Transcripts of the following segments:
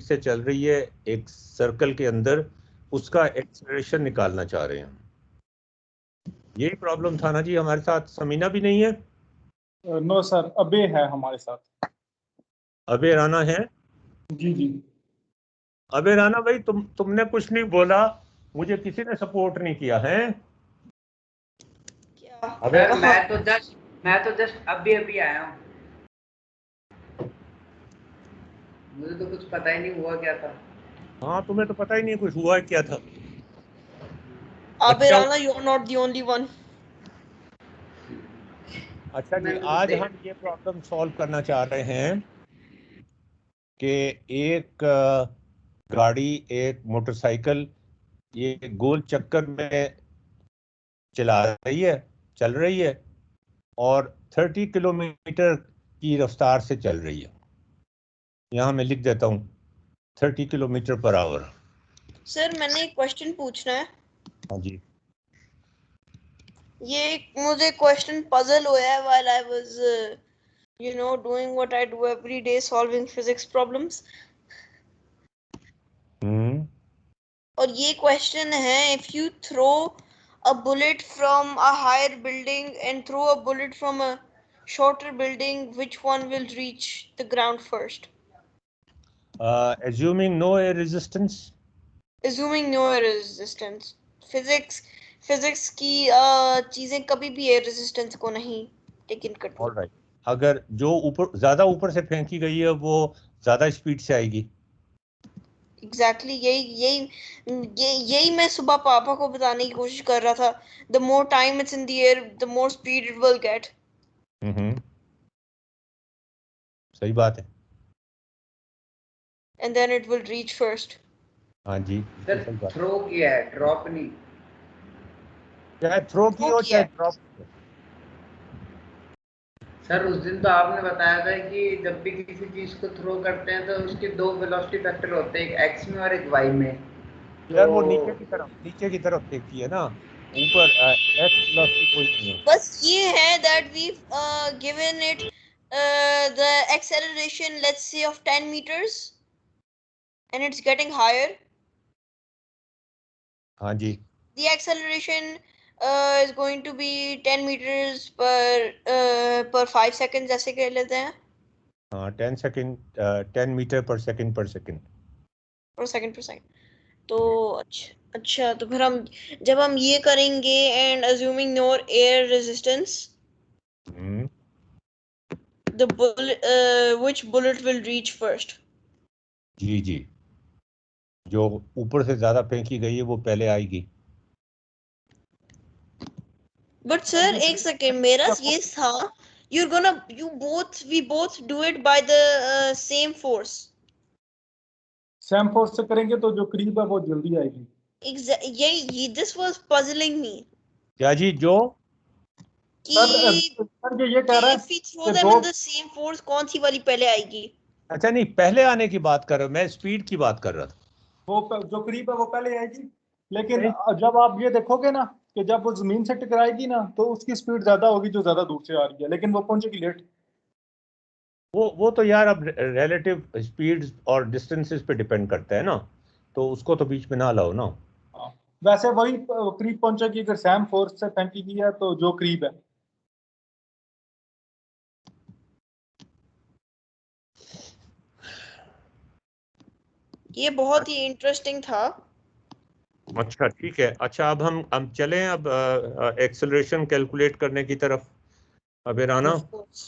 से चल रही है एक सर्कल के अंदर, उसका एक्सेलरेशन निकालना चाह रहे हैं। यही प्रॉब्लम था ना जी हमारे साथ। समीना भी नहीं है? नो सर, अबे है हमारे साथ। अबे राना है? जी जी। अबे राना भाई, तुमने कुछ नहीं बोला, मुझे किसी ने सपोर्ट नहीं किया है। क्या? अबे मैं तो जस्ट अभी अभी आया हूँ, मुझे तो कुछ पता ही नहीं हुआ क्या था। हाँ, तुम्हें तो पता ही नहीं कुछ हुआ क्या था। Abe अच्छा Rana, you're not the only one. अच्छा जी, मैंने तो आज देख हम ये प्रॉब्लम सॉल्व करना चाह रहे हैं कि एक गाड़ी, एक मोटरसाइकिल ये गोल चक्कर में चला रही है, चल रही है, और 30 किलोमीटर की रफ्तार से चल रही है। यहाँ मैं लिख देता हूँ 30 किलोमीटर पर आवर। सर मैंने एक क्वेश्चन पूछना है। हाँ जी। ये मुझे क्वेश्चन पजल हुआ है while I was doing what I do every day, solving physics problems. और ये क्वेश्चन है, if you throw a bullet from a higher building and throw a bullet from a shorter building, which one will reach the ground first? Assuming no air resistance. Assuming no air resistance. Physics की चीजें कभी भी air resistance को नहीं taken करती। All right. अगर जो ज्यादा ऊपर से फेंकी गई है वो ज्यादा स्पीड से आएगी। एग्जैक्टली यही मैं सुबह पापा को बताने की कोशिश कर रहा था। The more time it's in the air, the more speed it will get. सही बात है। And then it will reach first. हाँ जी, सर सही बात। थ्रो किया है, ड्रॉप नहीं। चाहे थ्रो की हो चाहे ड्रॉप की हो। सर उस दिन तो आपने बताया था कि जब भी किसी चीज को थ्रो करते हैं तो उसके दो वेलोसिटी फैक्टर होते हैं, एक एक्स में और एक वाई में। यार तो वो नीचे की तरफ फेंकी है ना, ऊपर एक्स वेलोसिटी कोई नहीं है। बस ये है that we've given it the acceleration, let's say, of 10 meters and it's getting higher. हाँ जी। The acceleration is going to be 10 meters per 5 seconds, ऐसे कह लेते हैं। हाँ, 10 मीटर पर सेकंड पर सेकंड। पर सेकंड। तो अच्छा तो फिर हम जब हम ये करेंगे and assuming no air resistance, the bullet which bullet will reach first? जी जी, जो ऊपर से ज्यादा फेंकी गई है वो पहले आएगी। बट सर एक सेकेंड, मेरा ये था we both do it by the same force. Same force से करेंगे तो जो करीब है वो जल्दी आएगी। यही दिस वाज पजलिंग मी क्या जी? जो सर ये कह रहा है if we throw कि them दो, in the same force, कौन सी वाली पहले आएगी? अच्छा नहीं, पहले आने की बात कर रहा हूँ मैं, स्पीड की बात कर रहा था। वो जो करीब है वो पहले आएगी, लेकिन नहीं। जब आप ये देखोगे ना कि जब वो जमीन से टकराएगी ना तो उसकी स्पीड ज्यादा होगी जो ज्यादा दूर से आ रही है, लेकिन वो पहुंचेगी लेट। वो तो यार अब रिलेटिव स्पीड और डिस्टेंसेस पे डिपेंड करता है ना, तो उसको तो बीच में ना लाओ ना। हाँ, वैसे वही करीब पहुंचेगी अगर सेम फोर्स से फेंकी गई है तो जो करीब है। ये बहुत ही इंटरेस्टिंग था। अच्छा ठीक है। अच्छा अब हम चलें अब एक्सेलरेशन कैलकुलेट करने की तरफ। अबे Rana. Of course.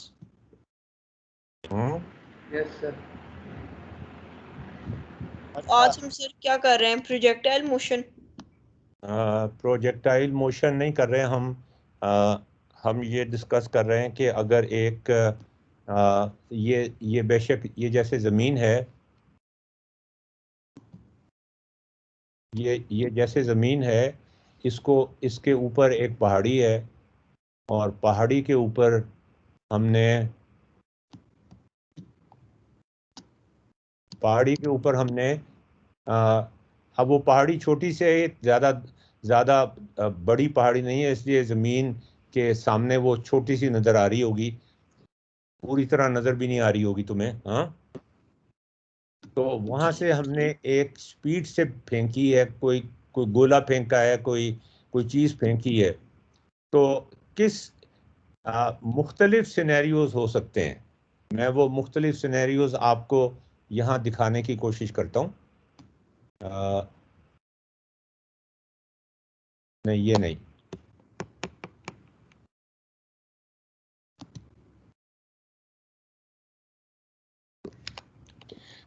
Yes sir. आज हम सर क्या कर रहे हैं? Projectile motion. प्रोजेक्टाइल मोशन नहीं कर रहे हैं हम ये डिस्कस कर रहे हैं कि अगर एक ये बेशक ये जैसे ज़मीन है, ये जैसे ज़मीन है, इसको इसके ऊपर एक पहाड़ी है, और पहाड़ी के ऊपर हमने अब वो पहाड़ी छोटी से ज़्यादा ज़्यादा बड़ी पहाड़ी नहीं है, इसलिए ज़मीन के सामने वो छोटी सी नज़र आ रही होगी, पूरी तरह नज़र भी नहीं आ रही होगी तुम्हें। हाँ तो वहां से हमने एक स्पीड से फेंकी है, कोई कोई गोला फेंका है, कोई कोई चीज फेंकी है। तो किस मुख्तलिफ सिनेरियोज हो सकते हैं। मैं वो मुख्तलिफ सिनेरियोज आपको यहाँ दिखाने की कोशिश करता हूँ। नहीं, ये नहीं।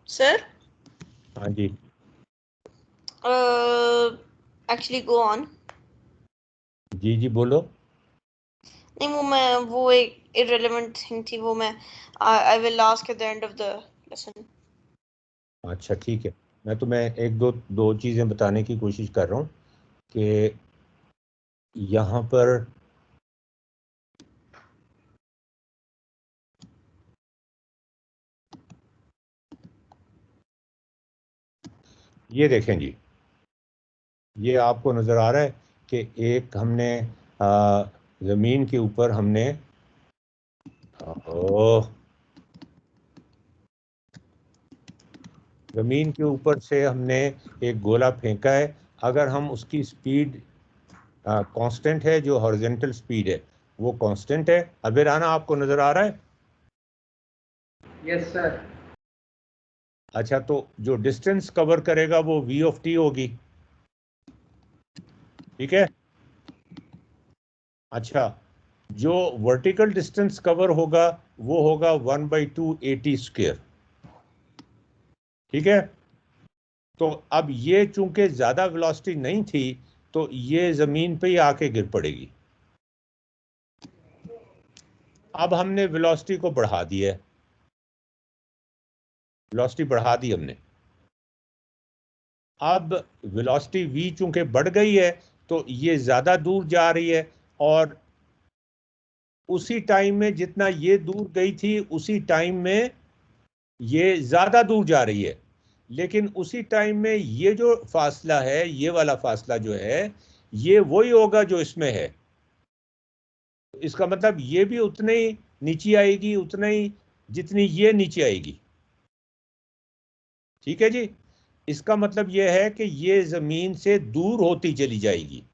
सर हाँ जी, एक्चुअली गो ऑन। जी जी बोलो। नहीं, वो एक irrelevant थिंग थी, वो मैं I will ask at the end of the lesson. अच्छा ठीक है, मैं तुम्हें एक दो चीज़ें बताने की कोशिश कर रहा हूँ कि यहाँ पर ये देखें जी, ये आपको नज़र आ रहा है कि एक हमने ज़मीन के ऊपर हमने ओह ज़मीन के ऊपर से हमने एक गोला फेंका है। अगर हम उसकी स्पीड कांस्टेंट है, जो हॉरिजॉन्टल स्पीड है वो कांस्टेंट है। अबे राना, आपको नज़र आ रहा है? Yes sir. अच्छा, तो जो डिस्टेंस कवर करेगा वो v ऑफ t होगी, ठीक है। अच्छा, जो वर्टिकल डिस्टेंस कवर होगा वो होगा 1/2 AT², ठीक है। तो अब ये चूंकि ज्यादा वेलोसिटी नहीं थी, तो ये जमीन पे ही आके गिर पड़ेगी। अब हमने वेलोसिटी को बढ़ा दिया है, वेलोसिटी बढ़ा दी हमने। अब वेलोसिटी v चूंकि बढ़ गई है तो ये ज्यादा दूर जा रही है, और उसी टाइम में जितना ये दूर गई थी उसी टाइम में ये ज्यादा दूर जा रही है। लेकिन उसी टाइम में ये जो फासला है, ये वाला फासला जो है, ये वही होगा जो इसमें है। इसका मतलब ये भी उतने ही नीचे आएगी, उतना ही जितनी ये नीचे आएगी, ठीक है जी। इसका मतलब यह है कि ये जमीन से दूर होती चली जाएगी।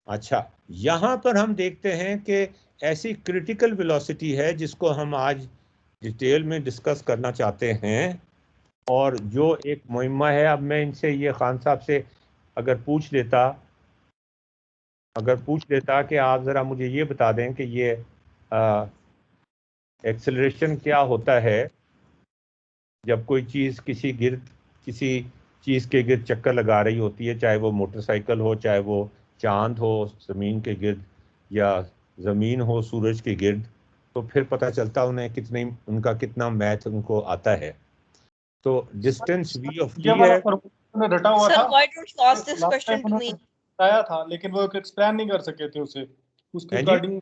अच्छा, यहां पर हम देखते हैं कि ऐसी क्रिटिकल वेलोसिटी है जिसको हम आज डिटेल में डिस्कस करना चाहते हैं, और जो एक मुहिम्मा है। अब मैं इनसे ये खान साहब से अगर पूछ लेता कि आप ज़रा मुझे ये बता दें कि ये एक्सेलरेशन क्या होता है जब कोई चीज़ किसी चीज़ के गिर्द चक्कर लगा रही होती है, चाहे वो मोटरसाइकिल हो, चाहे वो चांद हो ज़मीन के गिर्द, या ज़मीन हो सूरज के गिर्द। तो फिर पता चलता उनका कितना मैथ उनको आता है। तो डिस्टेंस v ऑफ ये t वाला है। फॉर्मूला रटा हुआ सर था, why don't you ask this last question time to उन्होंने मी? बताया था, लेकिन वो एक्सप्लेन नहीं कर सके थे उसे, उसके हैं जी? रिगार्डिंग।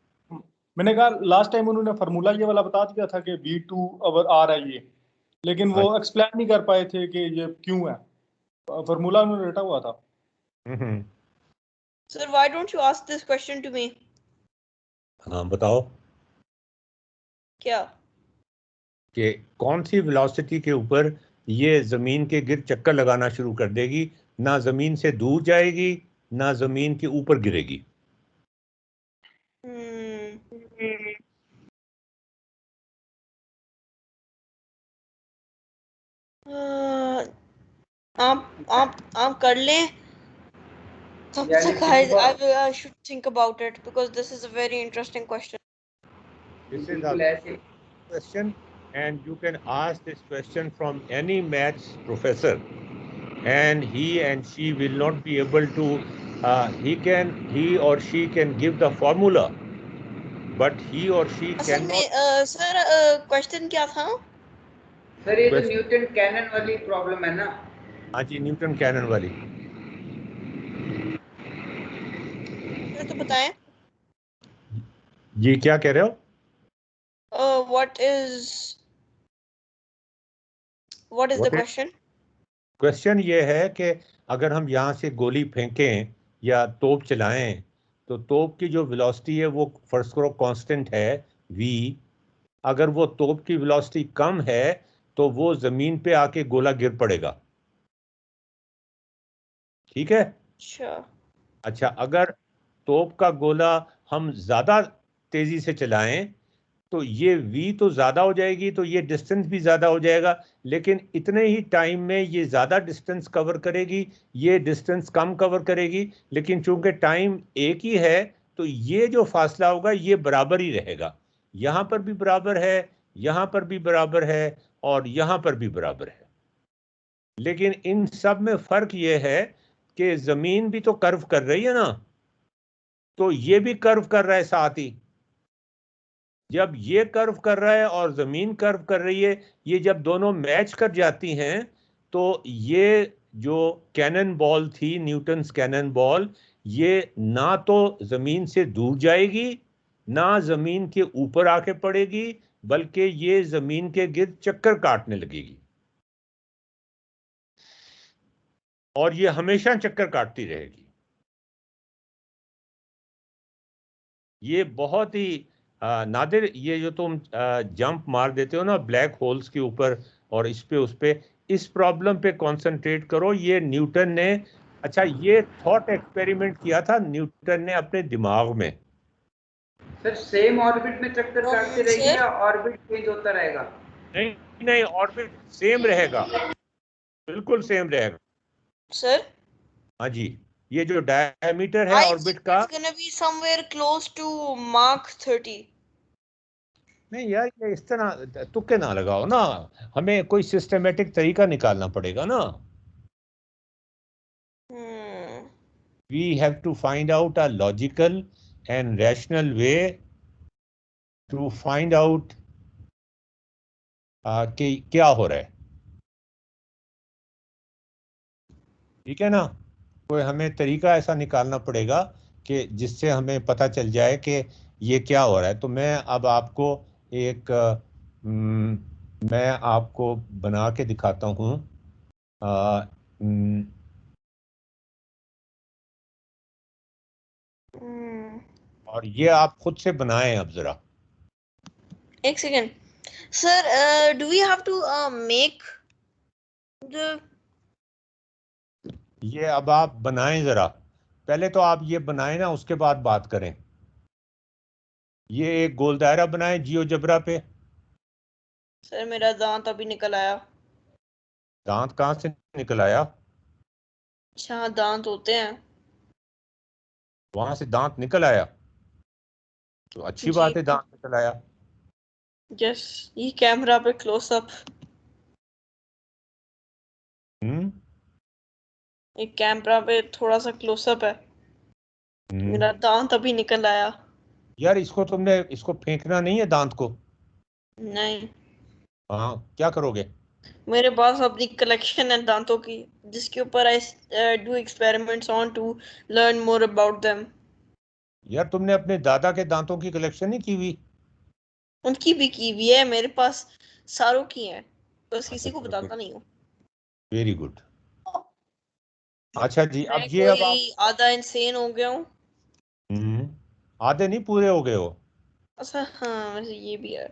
मैंने कहा लास्ट टाइम उन्होंने फार्मूला ये वाला बता दिया था कि v2 ओवर r है ये, लेकिन वो एक्सप्लेन नहीं कर पाए थे कि ये क्यों है। फार्मूला उन्होंने रटा हुआ था। Hmm. Sir why don't you ask this question to me? हाँ बताओ क्या? कि कौन सी वेलोसिटी के ऊपर ये जमीन के गिर्द चक्कर लगाना शुरू कर देगी, ना जमीन से दूर जाएगी ना जमीन के ऊपर गिरेगी। आप कर लें तब यानी तक। Simple I should think about it because this is a very interesting question. This is a बिल्कुल ऐसे। question, and you can ask this question from any maths professor, and he and she will not be able to he or she can give the formula, but he or she असल cannot. में sir question क्या था? Sir ये जो Question, Newton cannon वाली problem है ना, हाँ जी, न्यूटन कैनन वाली। फिर तो बताएं। जी क्या कह रहे हो? What is the What is question? Question ये है कि अगर हम यहाँ से गोली फेंकें या तोप चलाएं, तो तोप की जो वेलोसिटी है वो फर्स्ट करो कांस्टेंट है v। अगर वो तोप की वेलोसिटी कम है तो वो जमीन पे आके गोला गिर पड़ेगा। ठीक है। अच्छा, अगर तोप का गोला हम ज्यादा तेजी से चलाएं तो ये v तो ज्यादा हो जाएगी, तो ये डिस्टेंस भी ज्यादा हो जाएगा, लेकिन इतने ही टाइम में ये ज्यादा डिस्टेंस कवर करेगी, ये डिस्टेंस कम कवर करेगी, लेकिन चूंकि टाइम एक ही है तो ये जो फासला होगा ये बराबर ही रहेगा। यहां पर भी बराबर है, यहां पर भी बराबर है, और यहां पर भी बराबर है। लेकिन इन सब में फर्क ये है कि जमीन भी तो कर्व कर रही है ना, तो ये भी कर्व कर रहा है साथ ही। जब ये कर्व कर रहा है और जमीन कर्व कर रही है, ये जब दोनों मैच कर जाती हैं तो ये जो कैनन बॉल थी, न्यूटन्स कैनन बॉल, ये ना तो जमीन से दूर जाएगी ना जमीन के ऊपर आके पड़ेगी, बल्कि ये जमीन के गिर्द चक्कर काटने लगेगी, और ये हमेशा चक्कर काटती रहेगी। ये बहुत ही नादिर, ये जो तुम जंप मार देते हो ना ब्लैक होल्स के ऊपर और इस पे उस पे, इस प्रॉब्लम पे कंसंट्रेट करो। ये न्यूटन ने, अच्छा ये थॉट एक्सपेरिमेंट किया था न्यूटन ने अपने दिमाग में। सर सेम ऑर्बिट में चक्कर काटती रहेगी या ऑर्बिट चेंज होता रहेगा? नहीं नहीं, ऑर्बिट सेम रहेगा, बिल्कुल सेम रहेगा सर। हाँ जी, ये जो डायमीटर है ऑर्बिट का, it's gonna be somewhere close to Mach 30. नहीं यार ये इस तरह तुक्के ना लगाओ ना, हमें कोई सिस्टमेटिक तरीका निकालना पड़ेगा ना। We have to find out a logical and rational way to find out कि क्या हो रहा है। ठीक है ना, कोई हमें तरीका ऐसा निकालना पड़ेगा कि जिससे हमें पता चल जाए कि ये क्या हो रहा है। तो मैं अब आपको एक मैं आपको बना के दिखाता हूँ। और ये आप खुद से बनाएं अब जरा। एक second sir, do we have to make the, ये अब आप बनाएं जरा, पहले तो आप ये बनाएं ना, उसके बाद बात करें। ये एक गोल दायरा बनाएं जियोजेब्रा पे। सर मेरा दांत अभी निकल आया। दांत कहाँ से निकल आया? अच्छा दांत होते हैं। वहां से दांत निकल आया तो अच्छी जी बात है, दांत निकल आया। यस, ये कैमरा पे क्लोज अप, एक कैमरा पे थोड़ा सा क्लोज अप है। मेरा दांत अभी निकल आया। यार इसको तुमने, इसको फेंकना नहीं है दांत को। नहीं, हाँ, क्या करोगे? मेरे पास अपनी कलेक्शन है दांतों की, जिसके ऊपर I do experiments on to learn more about them. यार तुमने अपने दादा के दांतों की कलेक्शन नहीं की हुई? उनकी भी की हुई है मेरे पास, सारों की है, बस अच्छा किसी को चलो, बताता नहीं हूँ। Very good. अच्छा जी, अब मैं ये अब आप कोई आधा इंसेन हो गया हूँ। आधे नहीं पूरे हो गए हो। अच्छा हाँ, वैसे ये भी है।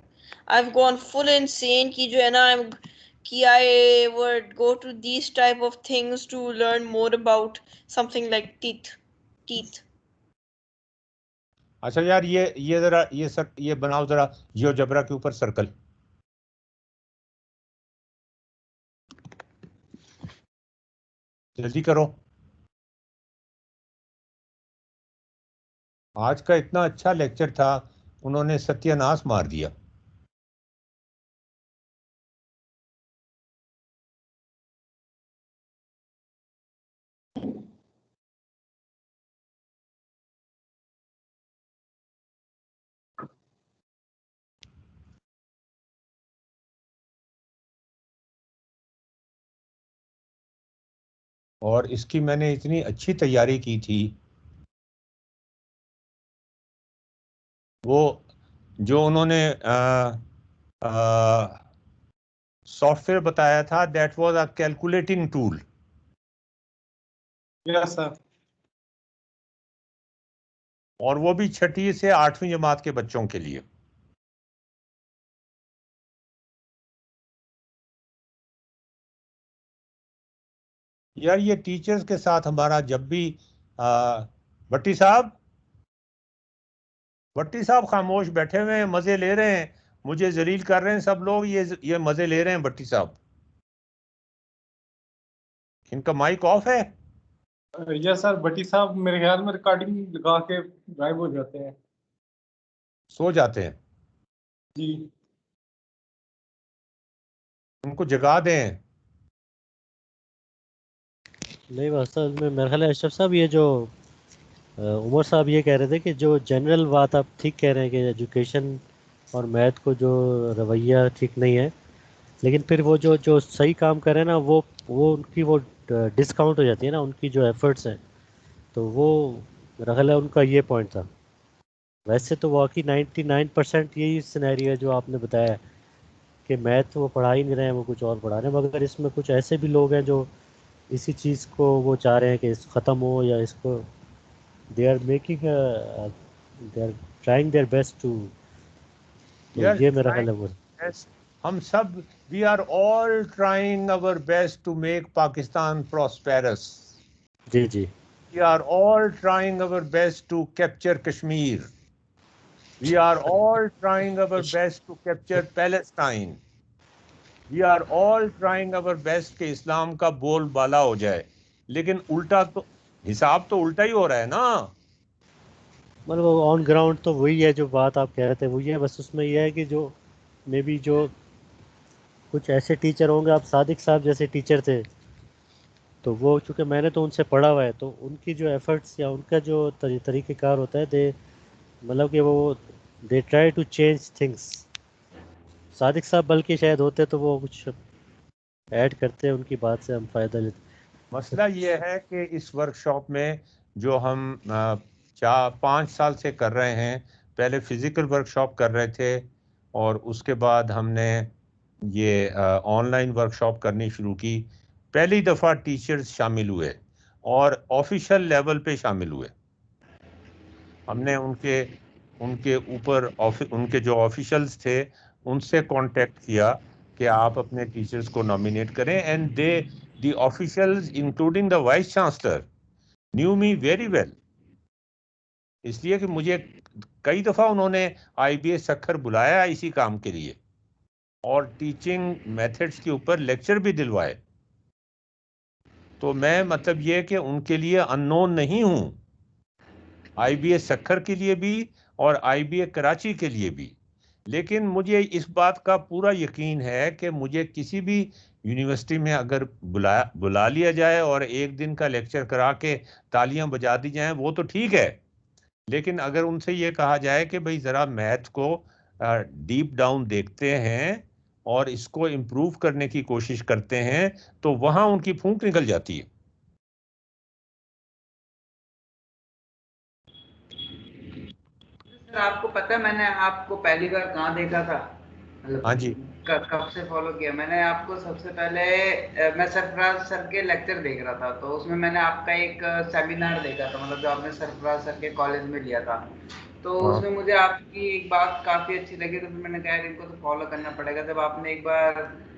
I've gone full insane की जो है ना, कि I would go to these type of things to learn more about something like teeth. अच्छा यार ये जरा ये बनाओ जरा जियोजेब्रा के ऊपर सर्कल। जल्दी करो, आज का इतना अच्छा लेक्चर था, उन्होंने सत्यानाश मार दिया। और इसकी मैंने इतनी अच्छी तैयारी की थी, वो जो उन्होंने सॉफ्टवेयर बताया था, that was a calculating tool. Yes sir. और वो भी 6ठी से 8वीं जमात के बच्चों के लिए। यार ये टीचर्स के साथ हमारा जब भी भट्टी साहब खामोश बैठे हुए हैं, मजे ले रहे हैं, मुझे जलील कर रहे हैं सब लोग, ये मजे ले रहे हैं भट्टी साहब। इनका माइक ऑफ है। यस सर, भट्टी साहब मेरे ख्याल में रिकॉर्डिंग लगा के गायब हो जाते हैं, सो जाते हैं। जी। उनको जगा दें। नहीं वास्तव में मेरे ख्याल है अशरफ साहब, ये जो उमर साहब ये कह रहे थे कि जो जनरल बात आप ठीक कह रहे हैं कि एजुकेशन और मैथ को जो रवैया ठीक नहीं है, लेकिन फिर वो जो जो सही काम कर रहे हैं ना, वो उनकी वो डिस्काउंट हो जाती है ना, उनकी जो एफर्ट्स हैं। तो वो मेरा ख्याल है उनका ये पॉइंट था। वैसे तो वाकई 99% यही सिनेरियो है जो आपने बताया कि मैथ वो पढ़ा ही नहीं रहे हैं, वो कुछ और पढ़ा रहे हैं, मगर इसमें कुछ ऐसे भी लोग हैं जो इसी चीज़ को वो चाह रहे हैं कि इसको ख़त्म हो, या इसको they are making they are trying their best to. तो यार ये मेरा ख्याल है वो। हम सब we are all trying our best to make Pakistan prosperous. जी जी। We are all trying our best to capture Kashmir. We are all trying our best to capture Palestine. We are all trying our best कि इस्लाम का बोलबाला हो जाए, लेकिन उल्टा तो हिसाब तो उल्टा ही हो रहा है ना। मतलब वो ऑन ग्राउंड तो वही है जो बात आप कह रहे थे, वही है, बस उसमें यह है कि जो मे बी जो कुछ ऐसे टीचर होंगे, आप सादिक साहब जैसे टीचर थे, तो वो चूँकि मैंने तो उनसे पढ़ा हुआ है, तो उनकी जो एफर्ट्स या उनका जो तरीक़ेकार होता है, दे मतलब कि वो they try to change things. Sadiq Sahab बल्कि शायद होते तो वो कुछ ऐड करते हैं, उनकी बात से हम फ़ायदा लेते। मसला ये है कि इस वर्कशॉप में जो हम 4-5 साल से कर रहे हैं, पहले फिजिकल वर्कशॉप कर रहे थे और उसके बाद हमने ये ऑनलाइन वर्कशॉप करनी शुरू की। पहली दफ़ा टीचर्स शामिल हुए और ऑफिशियल लेवल पे शामिल हुए। हमने उनके ऊपर उनके जो ऑफिशियल्स थे उनसे कांटेक्ट किया कि आप अपने टीचर्स को नॉमिनेट करें, and the officials including the vice chancellor new me very well, इसलिए कि मुझे कई दफ़ा उन्होंने IBA सक्खर बुलाया इसी काम के लिए और टीचिंग मेथड्स के ऊपर लेक्चर भी दिलवाए। तो मैं मतलब ये कि उनके लिए अननोन नहीं हूँ, IBA सक्खर के लिए भी और IBA कराची के लिए भी। लेकिन मुझे इस बात का पूरा यकीन है कि मुझे किसी भी यूनिवर्सिटी में अगर बुला लिया जाए और एक दिन का लेक्चर करा के तालियां बजा दी जाएं, वो तो ठीक है, लेकिन अगर उनसे ये कहा जाए कि भाई ज़रा मैथ को डीप डाउन देखते हैं और इसको इम्प्रूव करने की कोशिश करते हैं, तो वहाँ उनकी फूंक निकल जाती है। सर आपको पता है मैंने आपको पहली बार कहाँ देखा था? मतलब हाँ जी। कब से फॉलो किया मैंने आपको? सबसे पहले मैं सरफराज सर के लेक्चर देख रहा था, तो उसमें मैंने आपका एक सेमिनार देखा था, मतलब जो आपने सरफराज सर के कॉलेज में लिया था। तो हाँ। उसमें मुझे आपकी एक बात काफी अच्छी लगी, तो फिर मैंने कहा यार इनको तो फॉलो करना पड़ेगा। जब आपने एक बार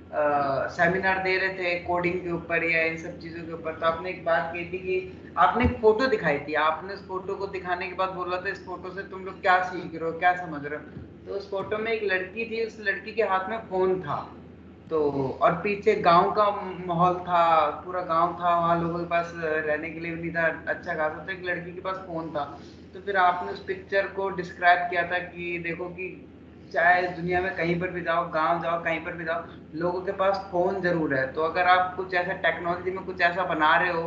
सेमिनार दे रहे थे कोडिंग के ऊपर या इन सब चीजों के ऊपर, तो आपने एक बात कही थी कि आपने एक फोटो दिखाई थी। आपने उस फोटो को दिखाने के बाद बोला था इस फोटो से तुम लोग क्या सीख रहे हो, क्या समझ रहे हो। तो उस फोटो में एक लड़की थी, उस लड़की के हाथ में फोन था, तो और पीछे गांव का माहौल था, पूरा गांव था, वहाँ लोगों के पास रहने के लिए भी नहीं था अच्छा खासा, तो एक लड़की के पास फोन था। तो फिर आपने उस पिक्चर को डिस्क्राइब किया था कि देखो कि चाहे दुनिया में कहीं पर भी जाओ, गांव जाओ, कहीं पर भी जाओ, लोगों के पास फोन जरूर है। तो अगर आप कुछ ऐसा टेक्नोलॉजी में कुछ ऐसा बना रहे हो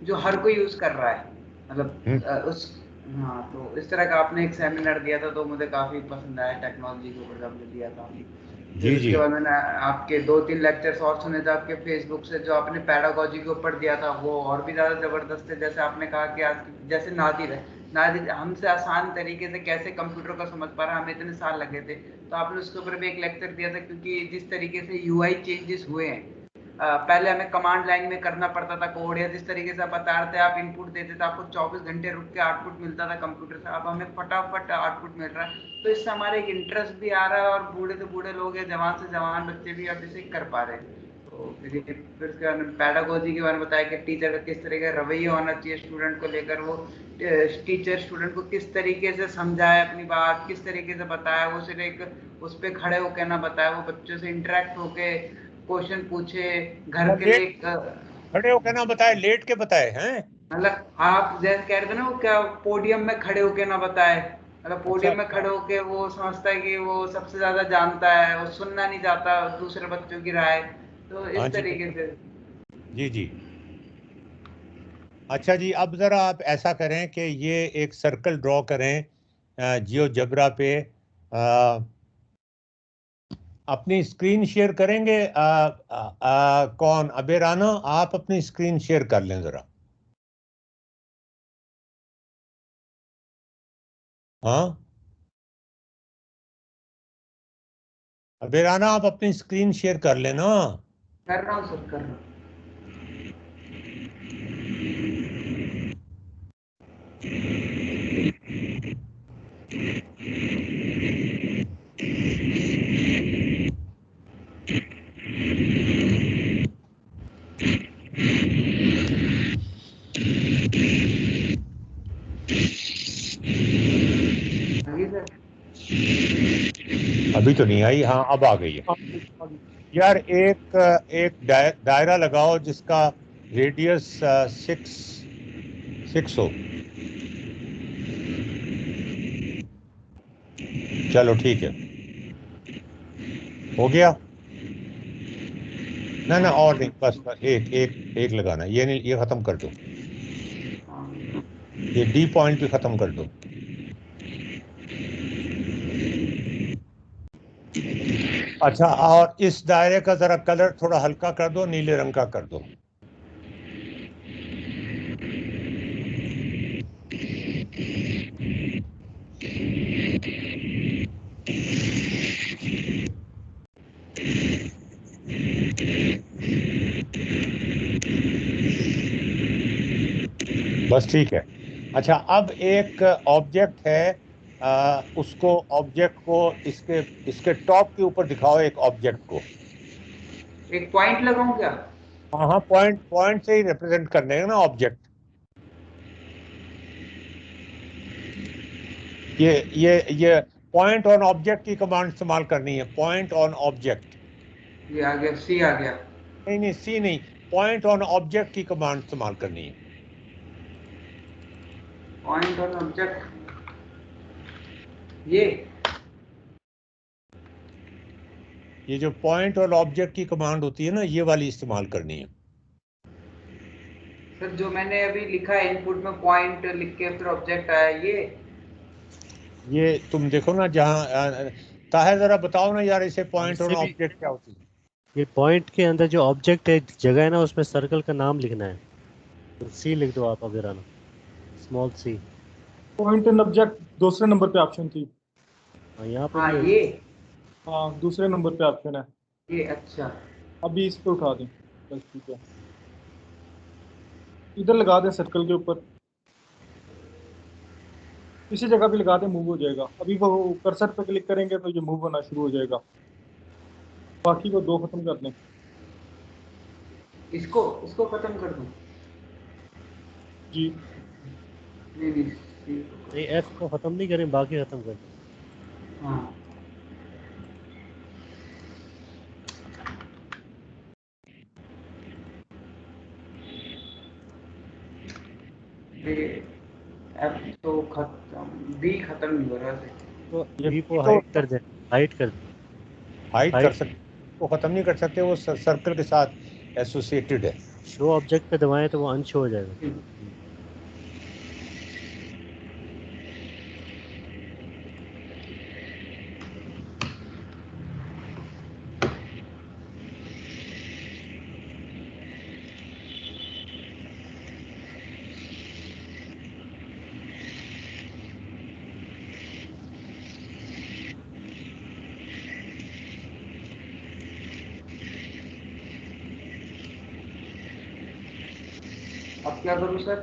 जो हर कोई यूज कर रहा है, मतलब उस हाँ, तो इस तरह का आपने एक सेमिनार दिया था, तो मुझे काफी पसंद आया टेक्नोलॉजी के ऊपर आपने दिया था। जी फिर जी। उसके बाद मैंने आपके 2-3 लेक्चर्स और सुने थे आपके फेसबुक से, जो आपने पैडागोजी के ऊपर दिया था वो और भी ज्यादा जबरदस्त है। जैसे आपने कहा कि आज जैसे नादिर हमसे आसान तरीके से कैसे कंप्यूटर को समझ पा रहा है, हमें इतने साल लगे थे, तो आपने उसके ऊपर भी एक लेक्चर दिया था। क्योंकि जिस तरीके से UI चेंजेस हुए हैं, पहले हमें कमांड लाइन में करना पड़ता था कोड, या जिस तरीके से आप बता रहे थे आप इनपुट देते थे, आपको 24 घंटे रुक के आउटपुट मिलता था कंप्यूटर से, अब हमें फटाफट आउटपुट मिल रहा है। तो इससे हमारे एक इंटरेस्ट भी आ रहा है और बूढ़े से बूढ़े लोग हैं, जवान से जवान बच्चे भी अब इसे कर पा रहे हैं। तो फिर उसके बाद पैडागोजी के बारे में बताया कि टीचर का किस तरह का रवैया होना चाहिए स्टूडेंट को लेकर, वो टीचर स्टूडेंट को किस तरीके से समझाए अपनी बात, किस तरीके से बताया, वो सिर्फ एक उस पर खड़े होकर ना बताए, वो बच्चों से इंटरेक्ट होके क्वेश्चन पूछे, घर के लिए खड़े होकर ना बताए, लेट के बताए हैं। मतलब आप जैसे कह रहे थे ना, वो क्या पोडियम में खड़े होके ना बताए, मतलब पोडियम में खड़े होके वो समझता है कि वो सबसे ज्यादा जानता है, वो सुनना नहीं चाहता दूसरे बच्चों की राय, तो इस तरीके से। जी जी। अच्छा जी, अब जरा आप ऐसा करें कि ये एक सर्कल ड्रॉ करें जियोजेब्रा पे। अपनी स्क्रीन शेयर करेंगे? कौन? अबेराना, आप अपनी स्क्रीन शेयर कर लें जरा। हाँ अबेराना, आप अपनी स्क्रीन शेयर कर लेना। कर रहा हूँ सर, कर रहा हूँ। अभी तो नहीं आई। हाँ अब आ गई है। यार एक एक दायरा लगाओ जिसका रेडियस 6 हो। चलो ठीक है, हो गया ना? ना और नहीं, बस एक एक एक लगाना। ये नहीं, ये खत्म कर दो, ये डी पॉइंट भी खत्म कर दो। अच्छा, और इस दायरे का जरा कलर थोड़ा हल्का कर दो, नीले रंग का कर दो। बस ठीक है। अच्छा, अब एक ऑब्जेक्ट है, उसको ऑब्जेक्ट को इसके इसके टॉप के ऊपर दिखाओ, एक ऑब्जेक्ट को। एक पॉइंट लगाऊं क्या? हाँ हाँ, पॉइंट पॉइंट से ही रिप्रेजेंट करने हैं ना ऑब्जेक्ट। ये पॉइंट ऑन ऑब्जेक्ट की कमांड इस्तेमाल करनी है। Point on object. ये आ गया, सी आ गया। नहीं नहीं, सी नहीं, पॉइंट ऑन ऑब्जेक्ट की कमांड इस्तेमाल करनी है। पॉइंट ऑन ऑब्जेक्ट, ये जो पॉइंट ऑन ऑब्जेक्ट की कमांड होती है ना, ये वाली इस्तेमाल करनी है। सर जो मैंने अभी लिखा है इनपुट में, पॉइंट लिख के फिर ऑब्जेक्ट आया, ये तुम देखो ना जहाँ ताहिर, जरा बताओ ना यार, इसे पॉइंट ऑन इससे भी ऑब्जेक्ट क्या होती है? ये पॉइंट के अंदर जो ऑब्जेक्ट है जगह है ना, उसमें सर्कल का नाम लिखना है। तो सी लिख दो आप अबेराना, small C. Point and object दूसरे नंबर पे ऑप्शन थी। हाँ यहाँ पे हाँ भी है। ये हाँ दूसरे नंबर पे ऑप्शन है। अच्छा। अभी इस पे उठा दें, बस ठीक है। इधर लगा दें सर्कल के ऊपर, किसी जगह भी लगा दें, मूव हो जाएगा। अभी वो कर्सर पे क्लिक करेंगे तो ये मूव होना शुरू हो जाएगा। बाकी को दो खत्म कर दें। इसको इसको खत्म कर दूं? जी नहीं नहीं, सी को नहीं, एफ को ख़त्म नहीं करें, बाकी ख़त्म कर दो। हाँ। एफ तो खत्म, बी खत्म नहीं हो रहा है। तो ये बी भी को तो हाइड कर दें, हाइड कर दें। हाइड कर हाइड सकते, वो खत्म नहीं कर सकते, वो सर्कल के साथ एसोसिएटेड है। शो ऑब्जेक्ट पे दबाएं तो वो अनशो हो जाएगा। अब क्या करूं सर?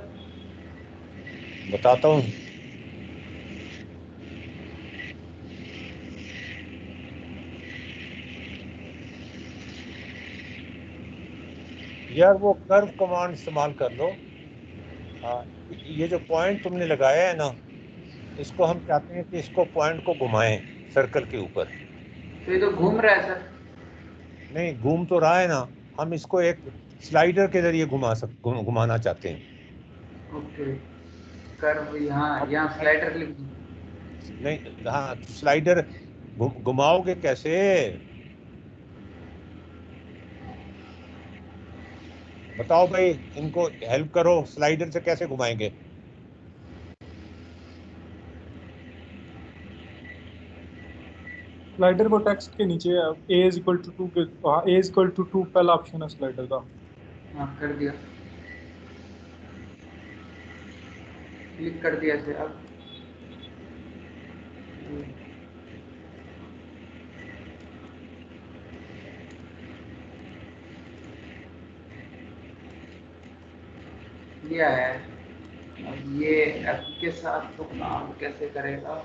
बताता हूँ। यार वो कर्व कमांड इस्तेमाल कर लो। ये जो पॉइंट तुमने लगाया है ना, इसको हम चाहते हैं कि इसको पॉइंट को घुमाएं सर्कल के ऊपर। तो ये तो घूम रहा है सर। नहीं, घूम तो रहा है ना, हम इसको एक स्लाइडर के जरिए घुमाना चाहते हैं। ओके, कर्व यहाँ अब यहाँ स्लाइडर लिख दूँ। नहीं, हाँ, स्लाइडर घुमाओगे कैसे? बताओ भाई, इनको हेल्प करो, स्लाइडर से कैसे घुमाएंगे? स्लाइडर को टेक्स्ट के नीचे ए इज इक्वल टू 2 के, हाँ ए इज इक्वल टू 2 पहला ऑप्शन है स्लाइडर का। हाँ कर दिया, क्लिक कर दिया सर। अब लिया है। अब ये एफ के साथ तो काम कैसे करेगा?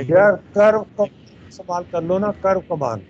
यार कर्व को इस्तेमाल कर लो ना, कर्व कमांड।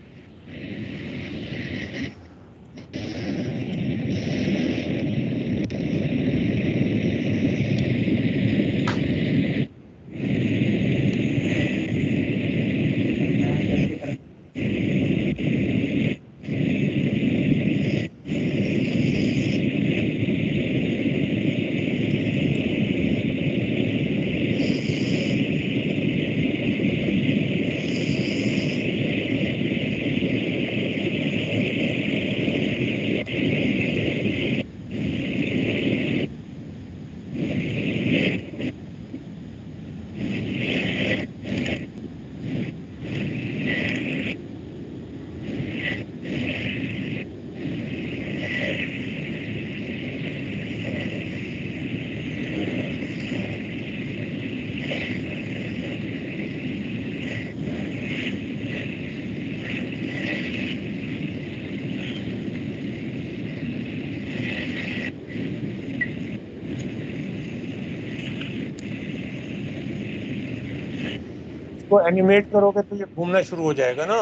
इसको एनिमेट करोगे तो ये घूमना शुरू हो जाएगा ना।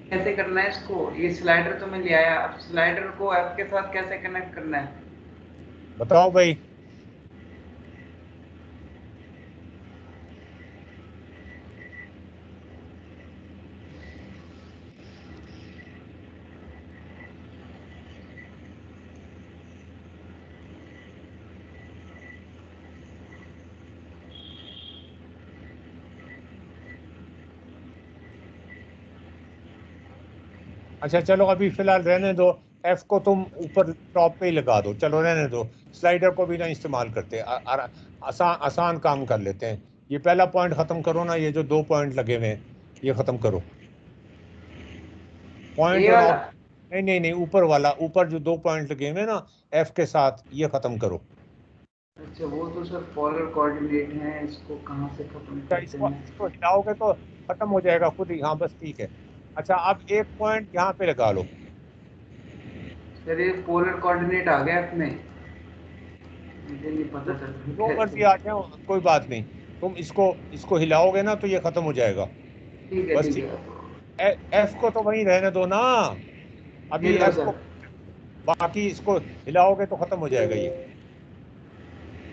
कैसे करना है इसको? ये स्लाइडर तो मैं ले आया, अब स्लाइडर को एफ के साथ कैसे कनेक्ट करना है? बताओ भाई। अच्छा चलो, अभी फिलहाल रहने दो। एफ को तुम ऊपर टॉप पे ही लगा दो, चलो रहने दो। स्लाइडर को भी ना इस्तेमाल करते, आसान आसान काम कर लेते हैं। ये पहला पॉइंट खत्म करो ना, ये जो 2 पॉइंट लगे हुए हैं ये खत्म करो। पॉइंट ये ऑन वाला? ऑफ, नहीं नहीं नहीं, ऊपर वाला, ऊपर जो 2 पॉइंट लगे हुए हैं ना एफ के साथ, ये खत्म करो। अच्छा, वो तो सर पोलर कोऑर्डिनेट है, इसको कहाँ से खत्म अच्छा, करते इसको हैं? इसको हिलाओगे तो खत्म हो जाएगा खुद ही। हाँ बस ठीक है। अच्छा, अब एक पॉइंट यहाँ पे लगा लो। सर ये पोलर कोऑर्डिनेट आ गया अपने, मुझे नहीं जो पता चल रहा जो मर्जी कैसे। आ जाए, कोई बात नहीं। तुम इसको इसको हिलाओगे ना तो ये खत्म हो जाएगा। ठीक है बस ठीक ठीक। है। एफ को तो वहीं रहने दो ना। ये अभी लो एफ सर। को, बाकी इसको हिलाओगे तो खत्म हो जाएगा ये।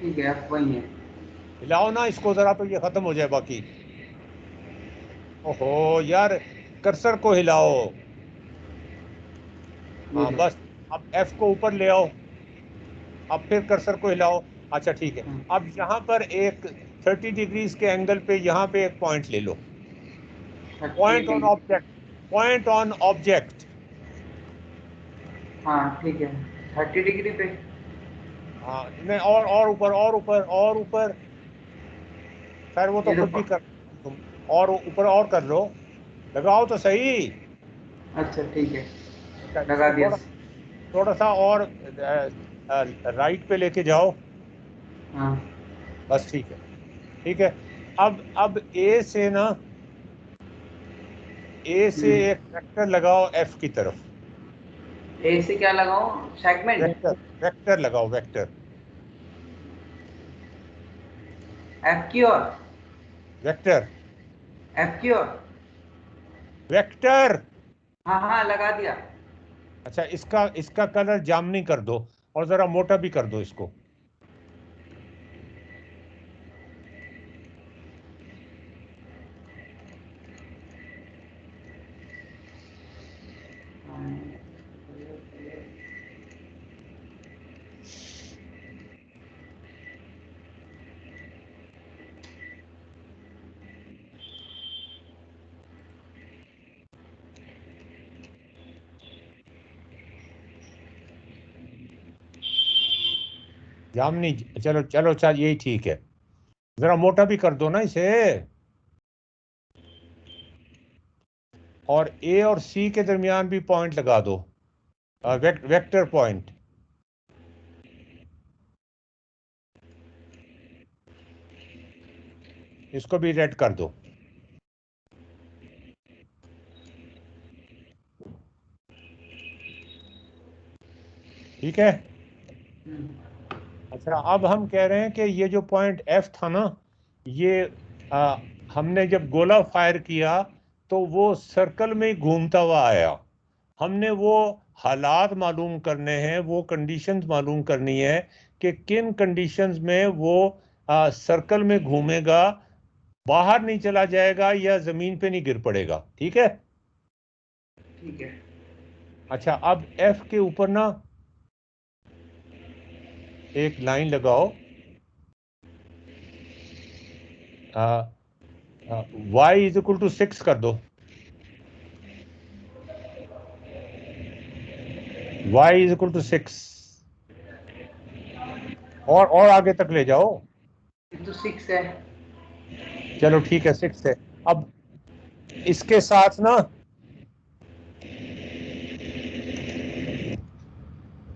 ठीक है, आप वही है। हिलाओ ना इसको जरा, तो ये खत्म हो जाए बाकी। ओहो यार, कर्सर को हिलाओ। ये हाँ लो। बस। अब एफ को ऊपर ले आओ, अब फिर कर्सर को हिलाओ। अच्छा ठीक है। हाँ, अब यहाँ पर एक 30 डिग्रीज के एंगल पे यहाँ पे एक पॉइंट ले लो। 30 point on degree. Object, point on object. हाँ ठीक है, 30 डिग्री पे। हाँ नहीं, और ऊपर, और ऊपर, और ऊपर। खैर वो तो ये तो खुद भी कर तुम। और ऊपर और कर लो, लगाओ तो सही। अच्छा ठीक है, अच्छा, लगा इसको दिया। थोड़ा सा और राइट पे लेके जाओ। हाँ। बस ठीक है। ठीक है। अब ए से ना, ए से हम्म। एक वेक्टर लगाओ एफ की तरफ। ए से क्या लगाऊं? सेगमेंट? वेक्टर, वेक्टर लगाओ, वेक्टर। एफ की और वेक्टर, एफ की और वेक्टर। हाँ हाँ लगा दिया। अच्छा, इसका कलर जामनी कर दो और जरा मोटा भी कर दो इसको। जामनी, चलो चलो चल, यही ठीक है। जरा मोटा भी कर दो ना इसे। और ए और सी के दरमियान भी पॉइंट लगा दो, वेक्टर पॉइंट। इसको भी रेड कर दो। ठीक है। अच्छा, अब हम कह रहे हैं कि ये जो पॉइंट एफ था ना, ये हमने जब गोला फायर किया तो वो सर्कल में ही घूमता हुआ आया। हमने वो हालात मालूम करने हैं, वो कंडीशंस मालूम करनी है कि किन कंडीशंस में वो सर्कल में घूमेगा, बाहर नहीं चला जाएगा या जमीन पे नहीं गिर पड़ेगा। ठीक है। ठीक है। अच्छा, अब एफ के ऊपर ना एक लाइन लगाओ, y इज इक्वल टू 6 कर दो। y इज इक्वल टू 6 और आगे तक ले जाओ। तो 6 है। चलो ठीक है, 6 है। अब इसके साथ ना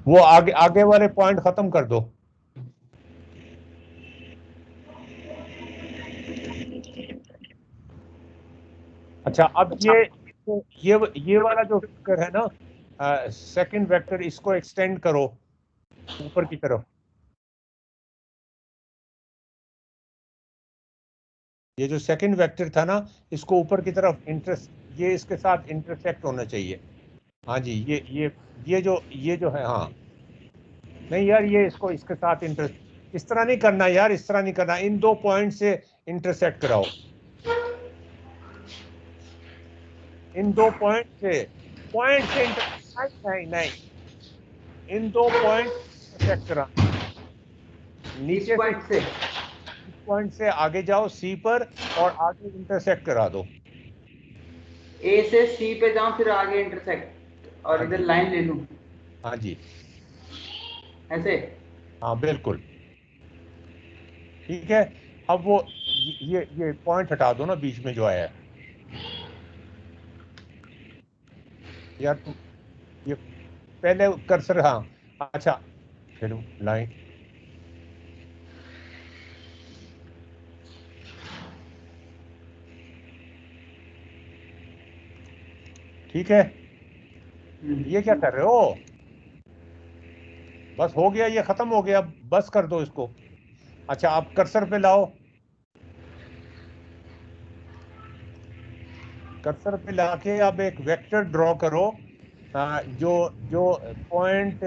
वो आगे आगे वाले पॉइंट खत्म कर दो। अच्छा, अब ये वाला जो वेक्टर है ना, सेकंड वेक्टर, इसको एक्सटेंड करो ऊपर की तरफ। ये जो सेकंड वेक्टर था ना, इसको ऊपर की तरफ ये इसके साथ इंटरसेक्ट होना चाहिए। हाँ जी, ये जो है, हाँ। नहीं यार, ये इसको इसके साथ इस तरह नहीं करना यार, इस तरह नहीं करना, इन दो पॉइंट से इंटरसेक्ट कराओ। इन दो पॉइंट से नहीं नहीं, इन दो पॉइंट इंटरसेक्ट करा। इस नीचे पॉइंट से पॉइंट से आगे जाओ सी पर और आगे इंटरसेक्ट करा दो। ए से सी पे जाऊं फिर आगे इंटरसेक्ट और हाँ इधर जी, लाइन ले लूं हाँ जी, ऐसे। हाँ बिल्कुल ठीक है। अब वो ये पॉइंट हटा दो ना बीच में जो आया है। यार तुम ये पहले कर्सर, हाँ अच्छा, फिर लाइन। ठीक है। ये क्या कर रहे हो? बस हो गया, ये खत्म हो गया, बस कर दो इसको। अच्छा, आप कर्सर पे लाओ, कर्सर पे लाके अब एक वेक्टर ड्रॉ करो, जो जो पॉइंट,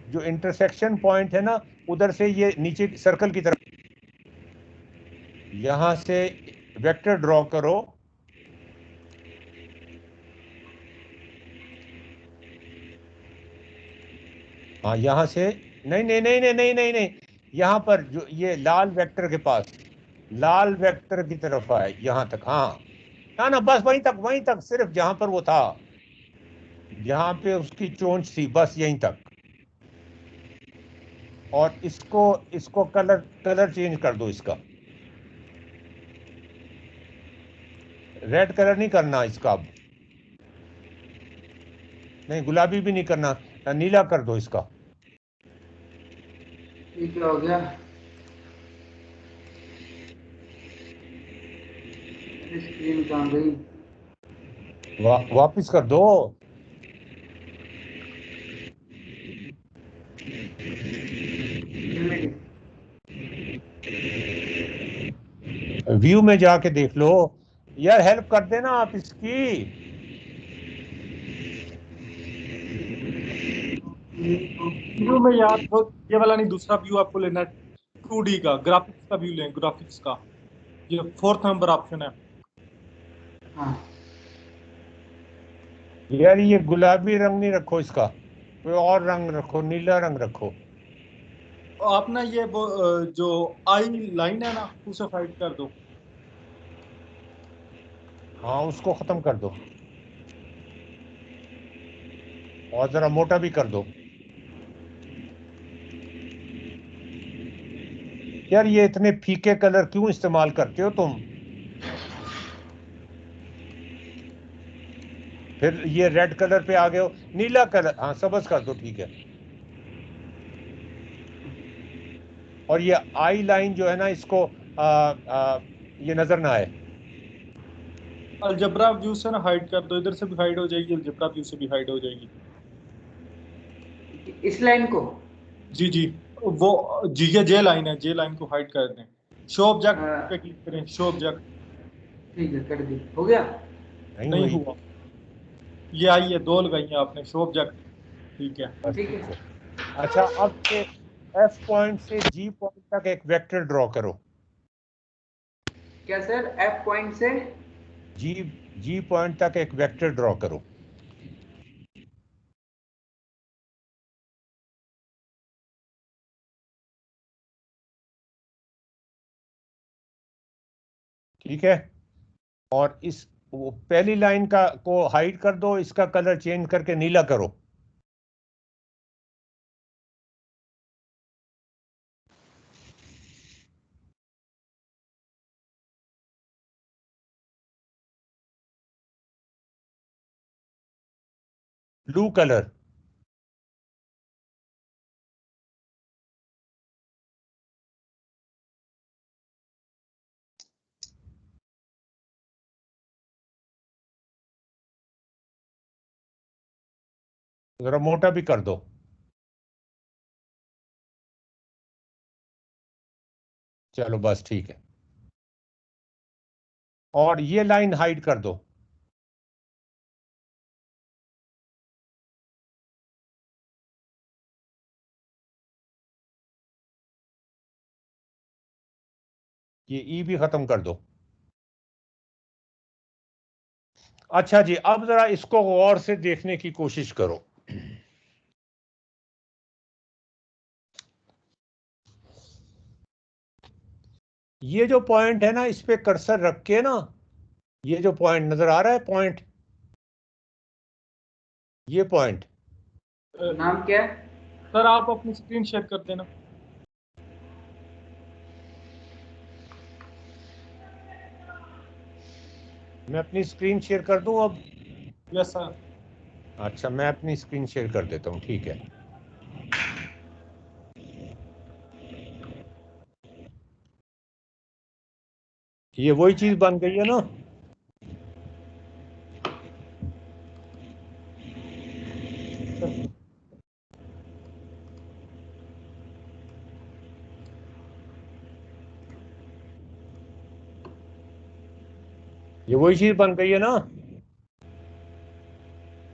जो इंटरसेक्शन पॉइंट है ना, उधर से ये नीचे सर्कल की तरफ, यहां से वेक्टर ड्रॉ करो। हाँ, यहां से, नहीं नहीं नहीं नहीं नहीं नहीं नहीं, यहां पर जो ये लाल वेक्टर के पास, लाल वेक्टर की तरफ आए यहां तक। हाँ ना ना, बस वहीं तक, सिर्फ जहां पर वो था, जहां पे उसकी चोंच थी, बस यहीं तक। और इसको इसको कलर चेंज कर दो इसका। रेड कलर नहीं करना इसका अब, नहीं गुलाबी भी नहीं करना, नीला कर दो इसका। ये क्या हो गया? स्क्रीन कहाँ गई? वापिस कर दो। व्यू में जाके देख लो यार, हेल्प कर देना आप इसकी। व्यू में यार वो ये वाला नहीं, दूसरा व्यू आपको लेना है 2D का, ग्राफिक्स का व्यू लें, ग्राफिक्स का। ये 4th नंबर ऑप्शन है। हाँ यार ये गुलाबी रंग नहीं रखो इसका, कोई और रंग रखो, नीला रंग रखो। आप ना ये वो जो आई लाइन है ना, उसे हाइड कर दो। हाँ उसको खत्म कर दो और जरा मोटा भी कर दो। यार ये इतने फीके कलर क्यों इस्तेमाल करते हो तुम? फिर ये रेड कलर पे आ गए हो, नीला कलर, हाँ सब्ज कर दो, ठीक है। और ये आई लाइन जो है ना, इसको ये नजर ना आए। अलजबरा व्यू से ना हाइड कर दो, इधर से भी हाइड हो जाएगी, अलजबरा व्यू से भी हाइड हो जाएगी। इस लाइन को। जी जी, वो जी ये जे लाइन है, जे लाइन को हाइड कर दें। शो ऑब्जेक्ट पे क्लिक करें, शो ऑब्जेक्ट। ठीक है कर दी, हो गया। नहीं नहीं हुई। हुआ, ये आई है, 2 लगाई हैं आपने, शो ऑब्जेक्ट। ठीक है। बस ठीक ठीक है। है। अच्छा अब ये एफ पॉइंट से जी पॉइंट तक एक वेक्टर ड्रॉ करो। क्या सर, एफ पॉइंट से जी जी पॉइंट तक एक वेक्टर ड्रॉ करो। ठीक है, और इस वो पहली लाइन का को हाइड कर दो, इसका कलर चेंज करके नीला करो। Blue colour. जरा मोटा भी कर दो। चलो बस ठीक है, और ये लाइन हाइड कर दो। ये ई भी खत्म कर दो। अच्छा जी, अब जरा इसको गौर से देखने की कोशिश करो। ये जो पॉइंट है ना, इस पे कर्सर रख के ना, ये जो पॉइंट नजर आ रहा है, पॉइंट, ये पॉइंट, नाम क्या है? सर आप अपनी स्क्रीन शेयर कर देना। मैं अपनी स्क्रीन शेयर कर दूं अब? Yes sir. अच्छा मैं अपनी स्क्रीन शेयर कर देता हूं, ठीक है। ये वही चीज बन गई है ना? ये वही चीज बन गई है ना?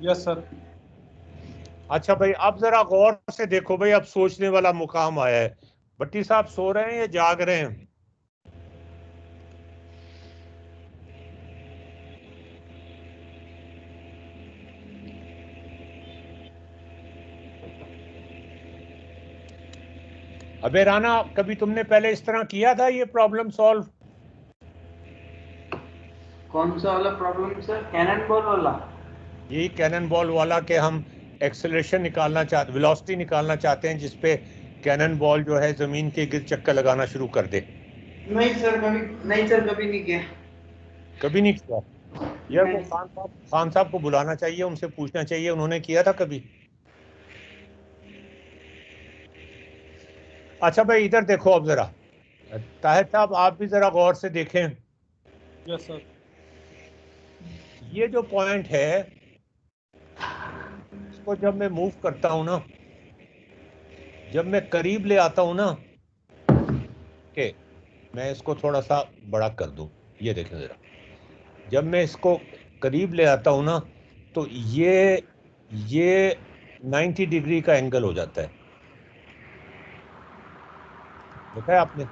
Yes sir. अच्छा भाई, अब जरा गौर से देखो भाई, अब सोचने वाला मुकाम आया है। भट्टी साहब सो रहे हैं या जाग रहे हैं? अबे राना, कभी तुमने पहले इस तरह किया था ये प्रॉब्लम सॉल्व? कौन सा वाला प्रॉब्लम सर, कैनन बॉल वाला? यही कैनन बॉल वाला, के हम एक्सेलरेशन निकालना चाहते, वेलोसिटी निकालना चाहते हैं जिसपे कैनन बॉल जो है जमीन के गिर्द चक्कर लगाना शुरू कर दे। नहीं सर कभी नहीं, सर कभी नहीं किया। कभी नहीं किया? यार वो नहीं। खान साहब को बुलाना चाहिए, उनसे पूछना चाहिए उन्होंने किया था कभी। अच्छा भाई इधर देखो अब जरा, ताहिर साहब आप भी जरा गौर से देखें। Yes sir. ये जो पॉइंट है, इसको जब मैं मूव करता हूं ना, जब मैं करीब ले आता हूं ना, के मैं इसको थोड़ा सा बड़ा कर दूं, ये देखें जरा, जब मैं इसको करीब ले आता हूं ना तो ये 90 डिग्री का एंगल हो जाता है, देखा है आपने।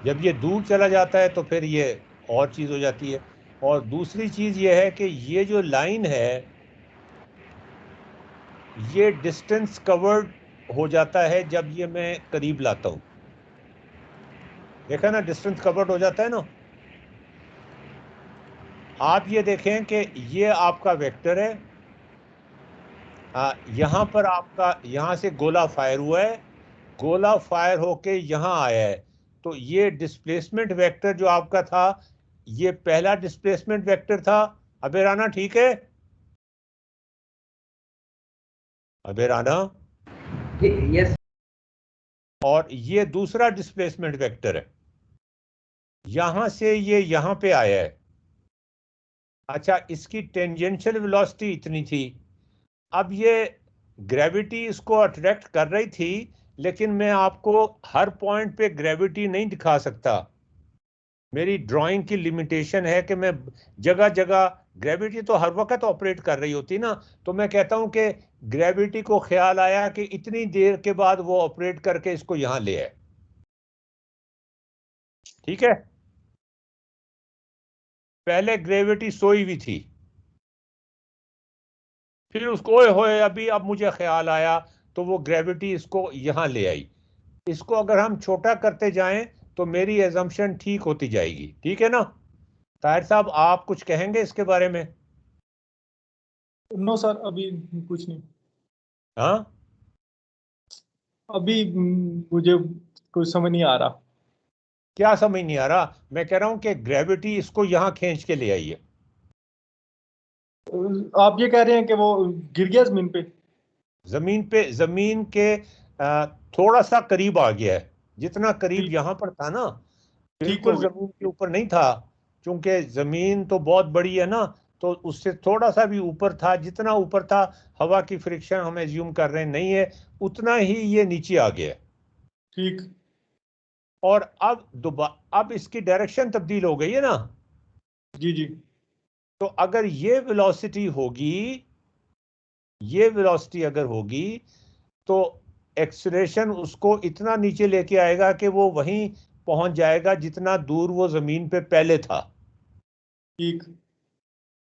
जब ये दूर चला जाता है तो फिर ये और चीज हो जाती है। और दूसरी चीज ये है कि ये जो लाइन है ये डिस्टेंस कवर्ड हो जाता है जब ये मैं करीब लाता हूं, देखा ना, डिस्टेंस कवर्ड हो जाता है ना। आप ये देखें कि ये आपका वेक्टर है, यहां पर आपका, यहां से गोला फायर हुआ है, गोला फायर होके यहां आया है, तो ये डिस्प्लेसमेंट वेक्टर जो आपका था ये पहला डिस्प्लेसमेंट वेक्टर था। अबे राना ठीक है, अबे राना, यस। और ये दूसरा डिस्प्लेसमेंट वेक्टर है, यहां से ये यहां पे आया है। अच्छा, इसकी टेंजेंशियल वेलोसिटी इतनी थी, अब ये ग्रेविटी इसको अट्रैक्ट कर रही थी, लेकिन मैं आपको हर पॉइंट पे ग्रेविटी नहीं दिखा सकता, मेरी ड्राइंग की लिमिटेशन है कि मैं जगह जगह, ग्रेविटी तो हर वक्त ऑपरेट कर रही होती ना, तो मैं कहता हूं कि ग्रेविटी को ख्याल आया कि इतनी देर के बाद वो ऑपरेट करके इसको यहां ले आए, ठीक है। पहले ग्रेविटी सोई हुई थी, फिर उसको ओए होए अभी अब मुझे ख्याल आया तो वो ग्रेविटी इसको यहां ले आई। इसको अगर हम छोटा करते जाएं तो मेरी एजम्पशन ठीक होती जाएगी, ठीक है ना। ताहिर साहब आप कुछ कहेंगे इसके बारे में? नो सर, अभी कुछ नहीं। हाँ, अभी मुझे कुछ समझ नहीं आ रहा। क्या समझ नहीं आ रहा? मैं कह रहा हूं कि ग्रेविटी इसको यहां खींच के ले आई है। आप ये कह रहे हैं कि वो गिर गया जमीन पे? जमीन के थोड़ा सा करीब आ गया है, जितना करीब ठीक, यहां पर था ना, ठीक हो बिल्कुल गया। जमीन के ऊपर नहीं था, क्योंकि जमीन तो बहुत बड़ी है ना, तो उससे थोड़ा सा भी ऊपर था, जितना ऊपर था हवा की फ्रिक्शन हम एज्यूम कर रहे हैं नहीं है, उतना ही ये नीचे आ गया है। ठीक। और अब दोबारा अब इसकी डायरेक्शन तब्दील हो गई है ना, जी जी। तो अगर ये वेलोसिटी होगी, ये वेलोसिटी अगर होगी तो एक्सीलरेशन उसको इतना नीचे लेके आएगा कि वो वहीं पहुंच जाएगा जितना दूर वो जमीन पे पहले था। ठीक।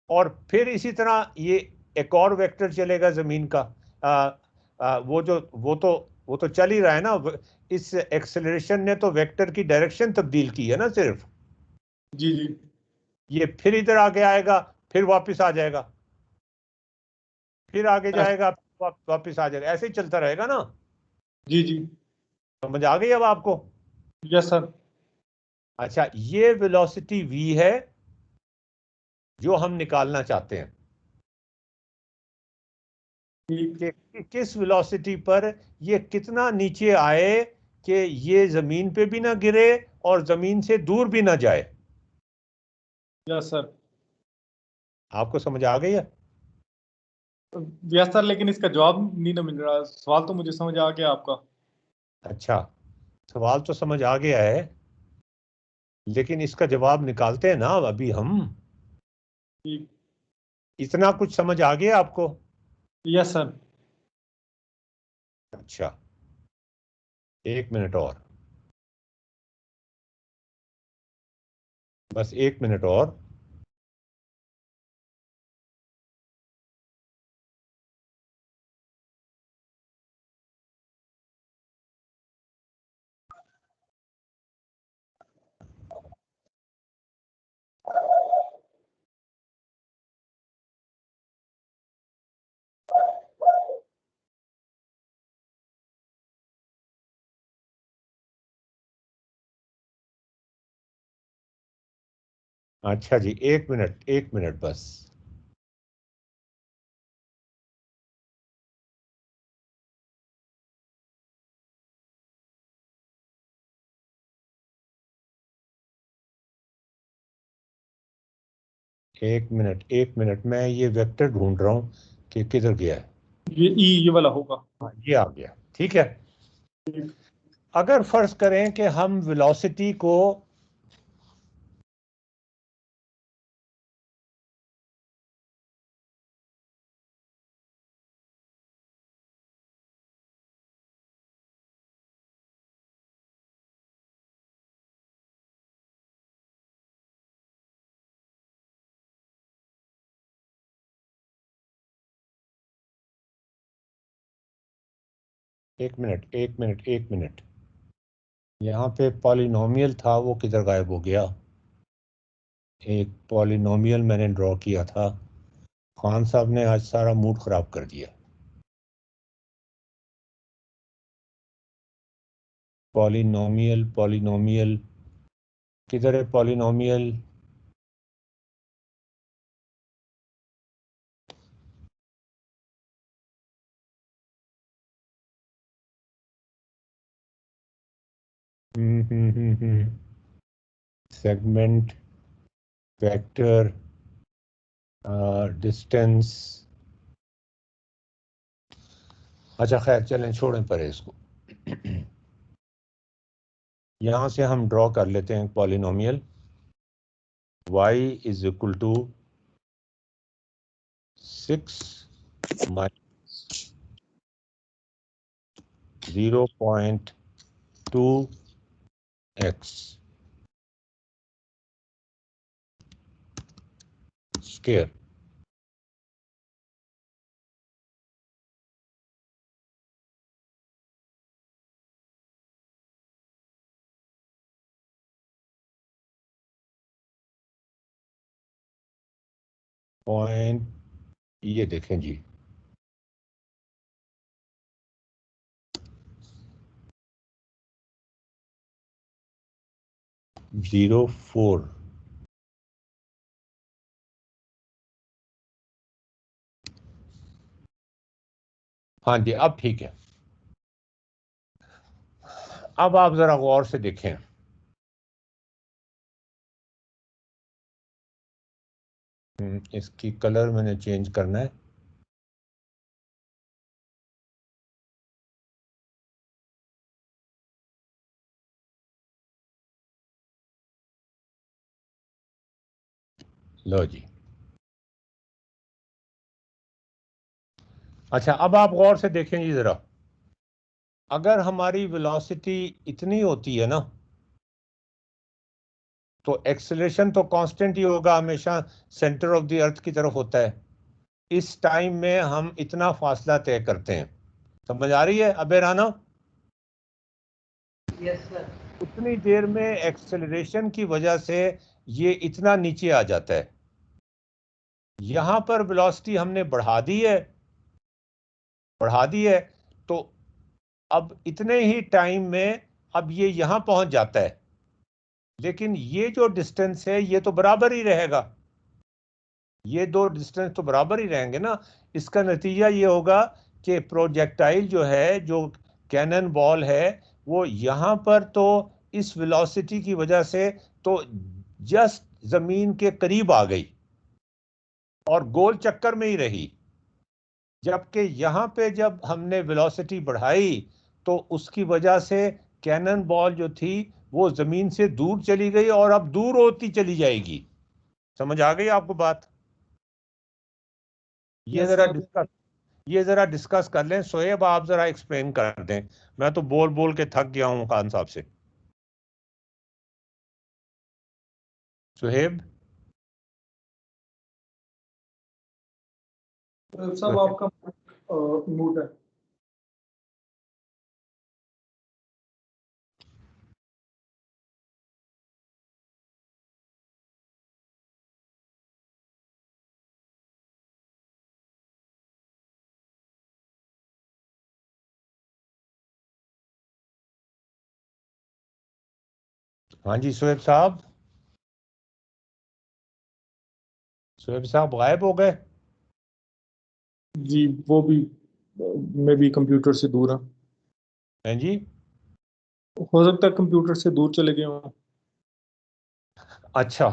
और फिर इसी तरह ये एक और वेक्टर चलेगा जमीन का, वो तो चल ही रहा है ना, इस एक्सेलरेशन ने तो वेक्टर की डायरेक्शन तब्दील की है ना सिर्फ। जी जी। ये फिर इधर आगे आएगा, फिर वापस आ जाएगा, फिर आगे जाएगा, वापस आ जाएगा, ऐसे ही चलता रहेगा ना। जी जी। समझ आ गई अब आपको? Yes sir. अच्छा, ये वेलोसिटी v है जो हम निकालना चाहते हैं ठीक। कि किस वेलोसिटी पर ये कितना नीचे आए कि ये जमीन पे भी ना गिरे और जमीन से दूर भी ना जाए। Yes sir. आपको समझ आ गई है? यस सर, लेकिन इसका जवाब नहीं ना मिल रहा। सवाल तो मुझे समझ आ गया आपका। अच्छा, सवाल तो समझ आ गया है, लेकिन इसका जवाब निकालते हैं ना अभी हम। ठीक। इतना कुछ समझ आ गया आपको? Yes sir. अच्छा, 1 मिनट और, बस 1 मिनट और। अच्छा जी, 1 मिनट, 1 मिनट बस। एक मिनट, 1 मिनट, मैं ये वेक्टर ढूंढ रहा हूँ कि किधर गया है। ये वाला होगा। हाँ, ये आ गया, ठीक है। ठीक। अगर फर्ज करें कि हम वेलोसिटी को एक मिनट, यहाँ पे पॉलिनोमियल था, वो किधर गायब हो गया? एक पॉलिनोमियल मैंने ड्रॉ किया था, खान साहब ने आज सारा मूड खराब कर दिया। पॉलिनोमियल किधर है पॉलिनोमियल? Segment, vector, distance. अच्छा खैर चलें, छोड़ें परे इसको। यहां से हम ड्रॉ कर लेते हैं polynomial y is equal to 6 minus 0.2x square. Point, ये देखें जी, जीरो 4। हाँ जी, अब ठीक है। अब आप जरा गौर से देखें, इसकी कलर मैंने चेंज करना है। लो जी। अच्छा अब आप गौर से देखें जी जरा, अगर हमारी वेलोसिटी इतनी होती है ना, तो एक्सेलरेशन तो कांस्टेंट ही होगा, हमेशा सेंटर ऑफ द अर्थ की तरफ होता है। इस टाइम में हम इतना फासला तय करते हैं, समझ आ रही है अबे राना? Yes sir. उतनी देर में एक्सेलरेशन की वजह से ये इतना नीचे आ जाता है। यहां पर वेलोसिटी हमने बढ़ा दी है, तो अब इतने ही टाइम में अब ये यहां पहुंच जाता है, लेकिन ये जो डिस्टेंस है ये तो बराबर ही रहेगा, ये दो डिस्टेंस तो बराबर ही रहेंगे ना। इसका नतीजा ये होगा कि प्रोजेक्टाइल जो है, जो कैनन बॉल है, वो यहां पर तो इस वेलोसिटी की वजह से तो जस्ट जमीन के करीब आ गई और गोल चक्कर में ही रही, जबकि यहां पे जब हमने वेलोसिटी बढ़ाई तो उसकी वजह से कैनन बॉल जो थी वो जमीन से दूर चली गई और अब दूर होती चली जाएगी। समझ आ गई आपको बात? ये यस जरा सर। डिस्कस ये जरा डिस्कस कर लें। सोएब आप जरा एक्सप्लेन कर दें, मैं तो बोल बोल के थक गया हूं खान साहब से। सुहेब, सब आपका मूड है। हाँ जी सुहेब साहब, सुहेब साहब गायब हो गए। जी वो भी मैं भी कंप्यूटर से दूर हूँ। हैं जी? हो सकता है कंप्यूटर से दूर चले गए हों। अच्छा,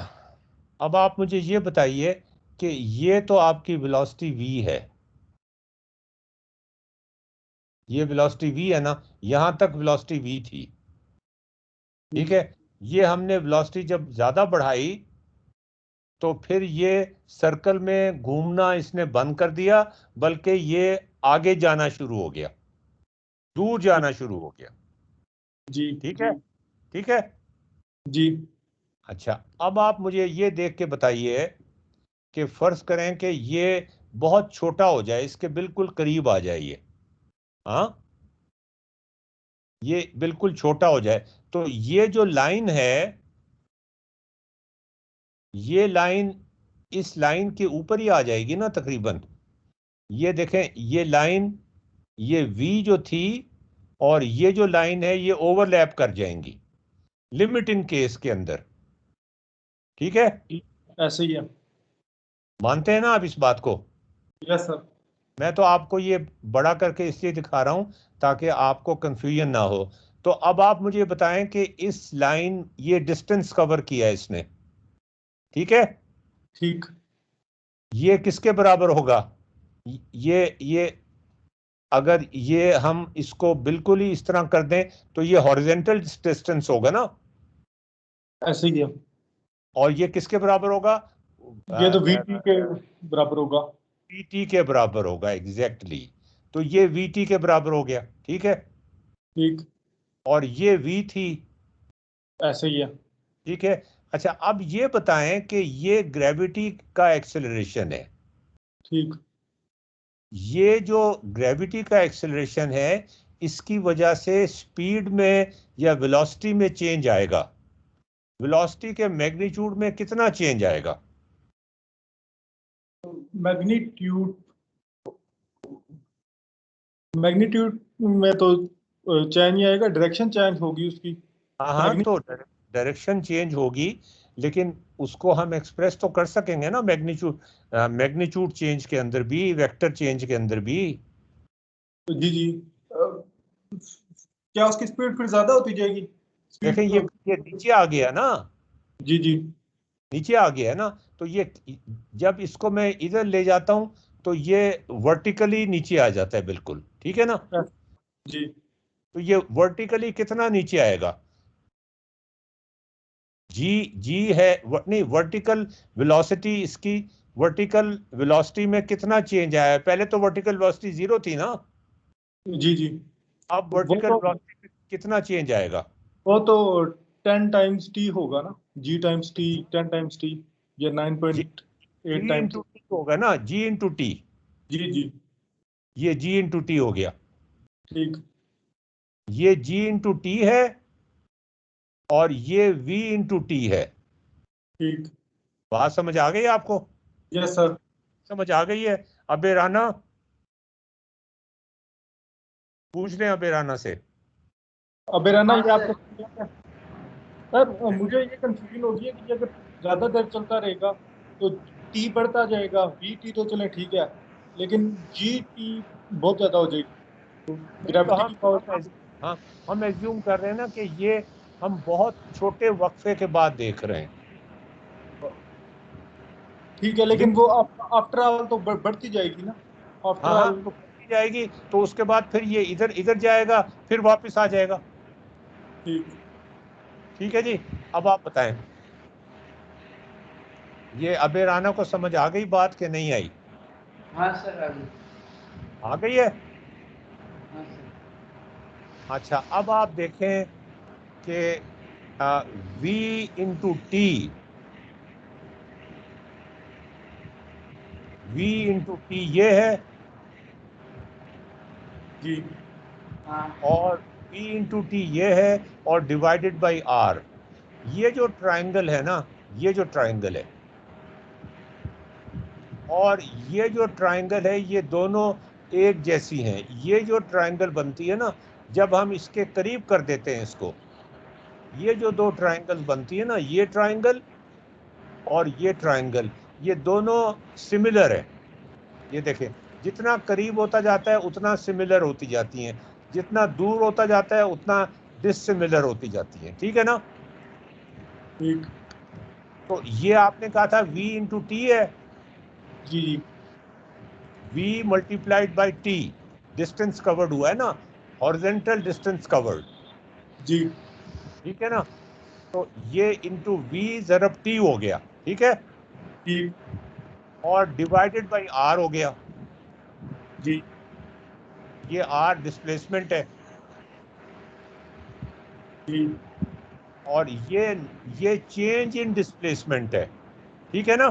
अब आप मुझे ये बताइए कि ये तो आपकी वेलोसिटी v है, ये वेलोसिटी v है ना, यहां तक वेलोसिटी v थी, ठीक है। ये हमने वेलोसिटी जब ज्यादा बढ़ाई तो फिर ये सर्कल में घूमना इसने बंद कर दिया, बल्कि ये आगे जाना शुरू हो गया, दूर जाना शुरू हो गया। जी ठीक है, ठीक है जी। अच्छा, अब आप मुझे ये देख के बताइए कि फर्ज करें कि ये बहुत छोटा हो जाए, इसके बिल्कुल करीब आ जाए ये, हाँ, ये बिल्कुल छोटा हो जाए, तो ये जो लाइन है, ये लाइन इस लाइन के ऊपर ही आ जाएगी ना तकरीबन। ये देखें, ये लाइन, ये V जो थी और ये जो लाइन है, ये ओवरलैप कर जाएंगी लिमिटिंग केस के अंदर, ठीक है। ऐसे ही है। मानते हैं ना आप इस बात को? Yes sir. मैं तो आपको ये बड़ा करके इसलिए दिखा रहा हूं ताकि आपको कंफ्यूजन ना हो। तो अब आप मुझे बताएं कि इस लाइन, ये डिस्टेंस कवर किया है इसने, ठीक है। ठीक। ये किसके बराबर होगा? ये अगर ये हम इसको बिल्कुल ही इस तरह कर दें तो ये हॉरिजॉन्टल डिस्टेंस होगा ना, ऐसे ही है। और ये किसके बराबर होगा? ये तो VT के बराबर होगा। VT के बराबर होगा, एग्जैक्टली। तो ये VT के बराबर हो गया, ठीक है। ठीक। और ये V थी, ऐसे ही है। ठीक है। अच्छा, अब ये बताएं कि ये ग्रेविटी का एक्सेलरेशन है, ठीक। ये जो ग्रेविटी का एक्सेलरेशन है, इसकी वजह से स्पीड में या वेलोसिटी में चेंज आएगा। वेलोसिटी के मैग्नीट्यूड में कितना चेंज आएगा? मैग्नीट्यूड, मैग्नीट्यूड में तो चेंज ही आएगा, डायरेक्शन चेंज होगी उसकी। हाँ, तो डायरेक्शन चेंज होगी, लेकिन उसको हम एक्सप्रेस तो कर सकेंगे ना मैग्नीट्यूड, मैग्नीट्यूड चेंज के अंदर भी, वेक्टर चेंज के अंदर भी। जी जी। क्या उसकी स्पीड फिर ज्यादा होती जाएगी? देखें, स्पीड। ये नीचे आ गया ना, जी जी। नीचे आ गया है ना, तो ये जब इसको मैं इधर ले जाता हूं तो ये वर्टिकली नीचे आ जाता है, बिल्कुल ठीक है ना। जी। तो ये वर्टिकली कितना नीचे आएगा? जी है, नहीं, वर्टिकल वेलोसिटी इसकी, वर्टिकल वेलोसिटी में कितना चेंज आया है? पहले तो वर्टिकल वेलोसिटी 0 थी ना, जी जी। अब वो वर्टिकल तो वेलोसिटी कितना चेंज आएगा? वो तो 10 टाइम्स टी होगा ना, G times T, 10 times T, या जी 9.8 टाइम्स। इंटू टी होगा ना, G इंटू टी, जी जी। ये G इंटू टी हो गया, ठीक। ये G इंटू टी है और ये V इंटू टी है। ठीक। बात समझ आ गई आपको? Yes sir. समझ आ गई है? अबे राना, पूछ लें अबे राना से। अब राना, हाँ ये सर। आपका सर, मुझे ये कंफ्यूजन हो गई है कि ये अगर ज्यादा देर चलता रहेगा तो टी बढ़ता जाएगा, VT तो चले ठीक है, लेकिन GT बहुत ज्यादा हो जाएगी, तो नहीं, तो ग्रेविटी की पावर। हाँ, हम एज्यूम कर रहे हैं ना कि ये हम बहुत छोटे वक्फे के बाद देख रहे हैं। ठीक है, लेकिन वो आफ्टर ऑल तो बढ़ती जाएगी ना, आफ्टर हाँ, ऑल। तो बढ़ती जाएगी, तो उसके बाद फिर ये इधर इधर जाएगा, फिर वापस आ जाएगा। ठीक। ठीक है जी। अब आप बताएं, ये अबे राना को समझ आ गई बात कि नहीं आई? हाँ सर, अभी। आ गई है। हाँ सर। अच्छा, अब आप देखें कि V into T, V into T ये है, जी। हाँ और P इंटू टी ये है, और डिवाइडेड बाई R। ये जो ट्राइंगल है ना, ये जो ट्राइंगल है और ये जो ट्राइंगल है, ये दोनों एक जैसी हैं। ये जो ट्राइंगल बनती है ना, जब हम इसके करीब कर देते हैं इसको, ये जो दो ट्राइंगल बनती है ना, ये ट्राइंगल और ये ट्राइंगल, ये दोनों सिमिलर है। ये देखें, जितना करीब होता जाता है उतना सिमिलर होती जाती हैं, जितना दूर होता जाता है उतना डिससिमिलर होती जाती हैं, ठीक है ना। ठीक। तो ये आपने कहा था V इंटू टी है, जी जी। V multiplied by T, distance covered हुआ है ना, हॉरिजॉन्टल डिस्टेंस कवर्ड, जी ठीक है ना। तो ये इंटू v ज़रब t हो गया, ठीक है, ठीक और डिवाइडेड बाई r हो गया। जी ये r डिस्प्लेसमेंट है, जी और ये चेंज इन डिस्प्लेसमेंट है, ठीक है ना।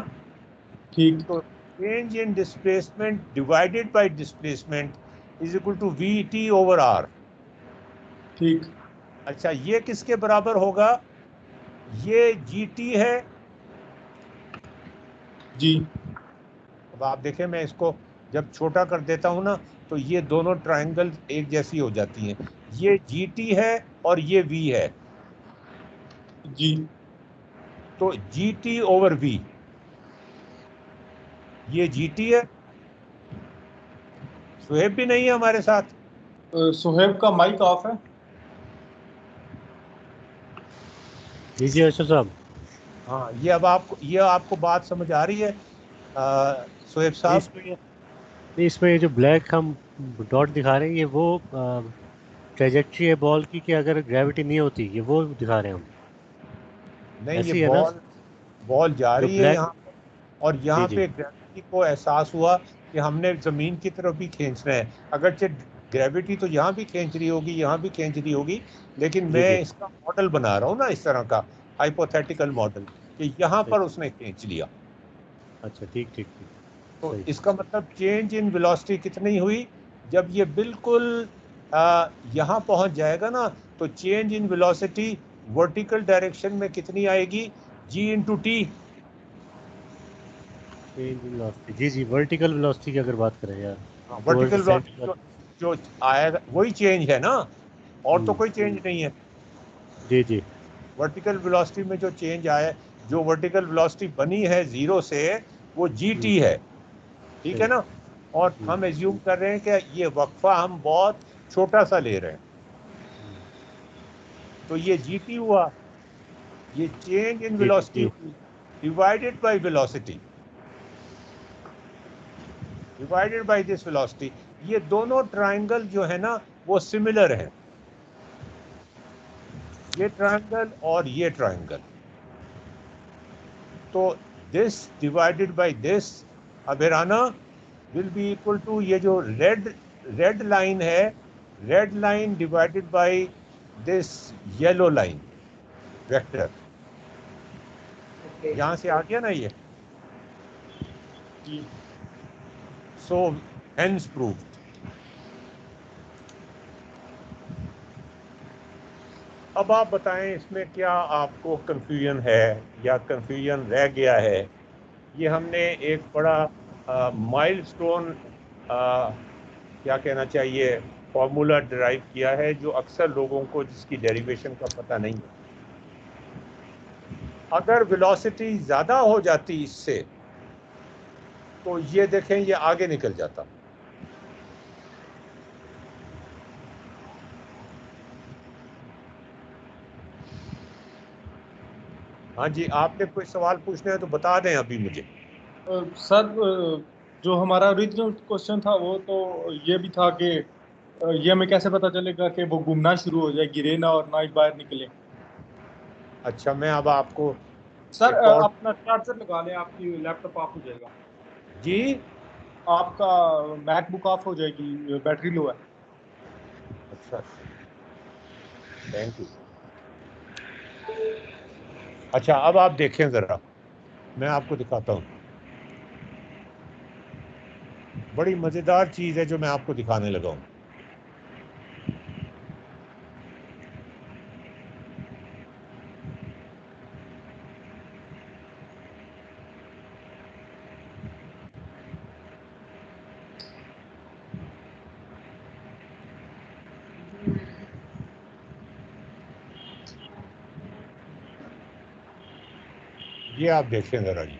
ठीक तो change in displacement divided by displacement is equal to V T over R. ठीक अच्छा, ये किसके बराबर होगा? ये जी टी है। जी अब आप देखें, मैं इसको जब छोटा कर देता हूं ना, तो ये दोनों ट्रायंगल एक जैसी हो जाती हैं। ये जी टी है और ये वी है, जी तो जी टी ओवर वी, ये जी टी है। सुहेब भी नहीं है हमारे साथ। सुहेब का माइक ऑफ है। जी जी अशरफ साहब। हाँ, ये आपको बात समझ आ रही है सुहेब साहब? इसमें ये जो ब्लैक हम डॉट दिखा रहे हैं, ये वो ट्रेजेक्ट्री है बॉल की, कि अगर ग्रेविटी नहीं होती, ये वो दिखा रहे हैं हम? नहीं, ये ऐसी है ना? बॉल जा जो रही है ब्लैक। यहाँ पर, और जी यहाँ जी पे ग्रेविटी को एहसास हुआ कि हमने जमीन की तरफ भी खींचना है। अगरचे ग्रेविटी तो यहाँ भी खींच रही होगी, यहाँ भी खींच रही होगी, लेकिन जी मैं जी। इसका मॉडल बना रहा हूँ ना, इस तरह का हाइपोथेटिकल मॉडल, कि यहाँ पर उसने खींच लिया। अच्छा, ठीक ठीक ठीक। तो सही। इसका मतलब चेंज इन वेलोसिटी कितनी हुई? जब ये बिल्कुल यहाँ पहुंच जाएगा ना, तो change in velocity vertical direction में कितनी आएगी? G into t. Change in velocity, जी जी, वर्टिकल वेलोसिटी की अगर बात करें यार, towards the vertical velocity centre. जो आएगा वही चेंज है ना, और तो कोई चेंज नहीं है। जी जी वर्टिकल वेलोसिटी में जो चेंज आया, जो वर्टिकल वेलोसिटी बनी है जीरो से, वो जी टी है, ठीक है सही। ना। और हम एज्यूम कर रहे हैं कि ये वक्फा हम बहुत छोटा सा ले रहे हैं, तो ये जी टी हुआ। ये change in ji ji velocity जी। हुई divided by velocity, divided by this velocity. ये दोनों ट्रायंगल जो है ना, वो सिमिलर हैं, ये ट्रायंगल और ये ट्रायंगल। तो दिस डिवाइडेड बाय दिस, अबेराना, विल बी इक्वल टू ये जो रेड लाइन है, red line divided by this yellow line vector. Okay. यहां से आ गया ना ये। जी सो हेंस प्रूव्ड। अब आप बताएं, इसमें क्या आपको कंफ्यूजन है या कंफ्यूजन रह गया है? ये हमने एक बड़ा माइलस्टोन, क्या कहना चाहिए, फॉर्मूला डिराइव किया है, जो अक्सर लोगों को जिसकी डेरिवेशन का पता नहीं है। अगर वेलोसिटी ज़्यादा हो जाती इससे, तो ये देखें, ये आगे निकल जाता। हाँ जी, आपने कोई सवाल पूछना है तो बता दें अभी मुझे। सर, जो हमारा ओरिजिनल क्वेश्चन था वो तो ये भी था कि ये हमें कैसे पता चलेगा कि वो घूमना शुरू हो जाए, गिरे ना और ना ही बाहर निकले। अच्छा, मैं अब आपको सर, एक और। अपना चार्जर लगा लें, आपकी लैपटॉप ऑफ हो जाएगा। जी, आपका मैकबुक ऑफ हो जाएगी, बैटरी लो है। अच्छा, थैंक यू। अच्छा, अब आप देखें ज़रा, मैं आपको दिखाता हूँ। बड़ी मज़ेदार चीज़ है जो मैं आपको दिखाने लगा हूँ। ये आप देखें ज़रा जी,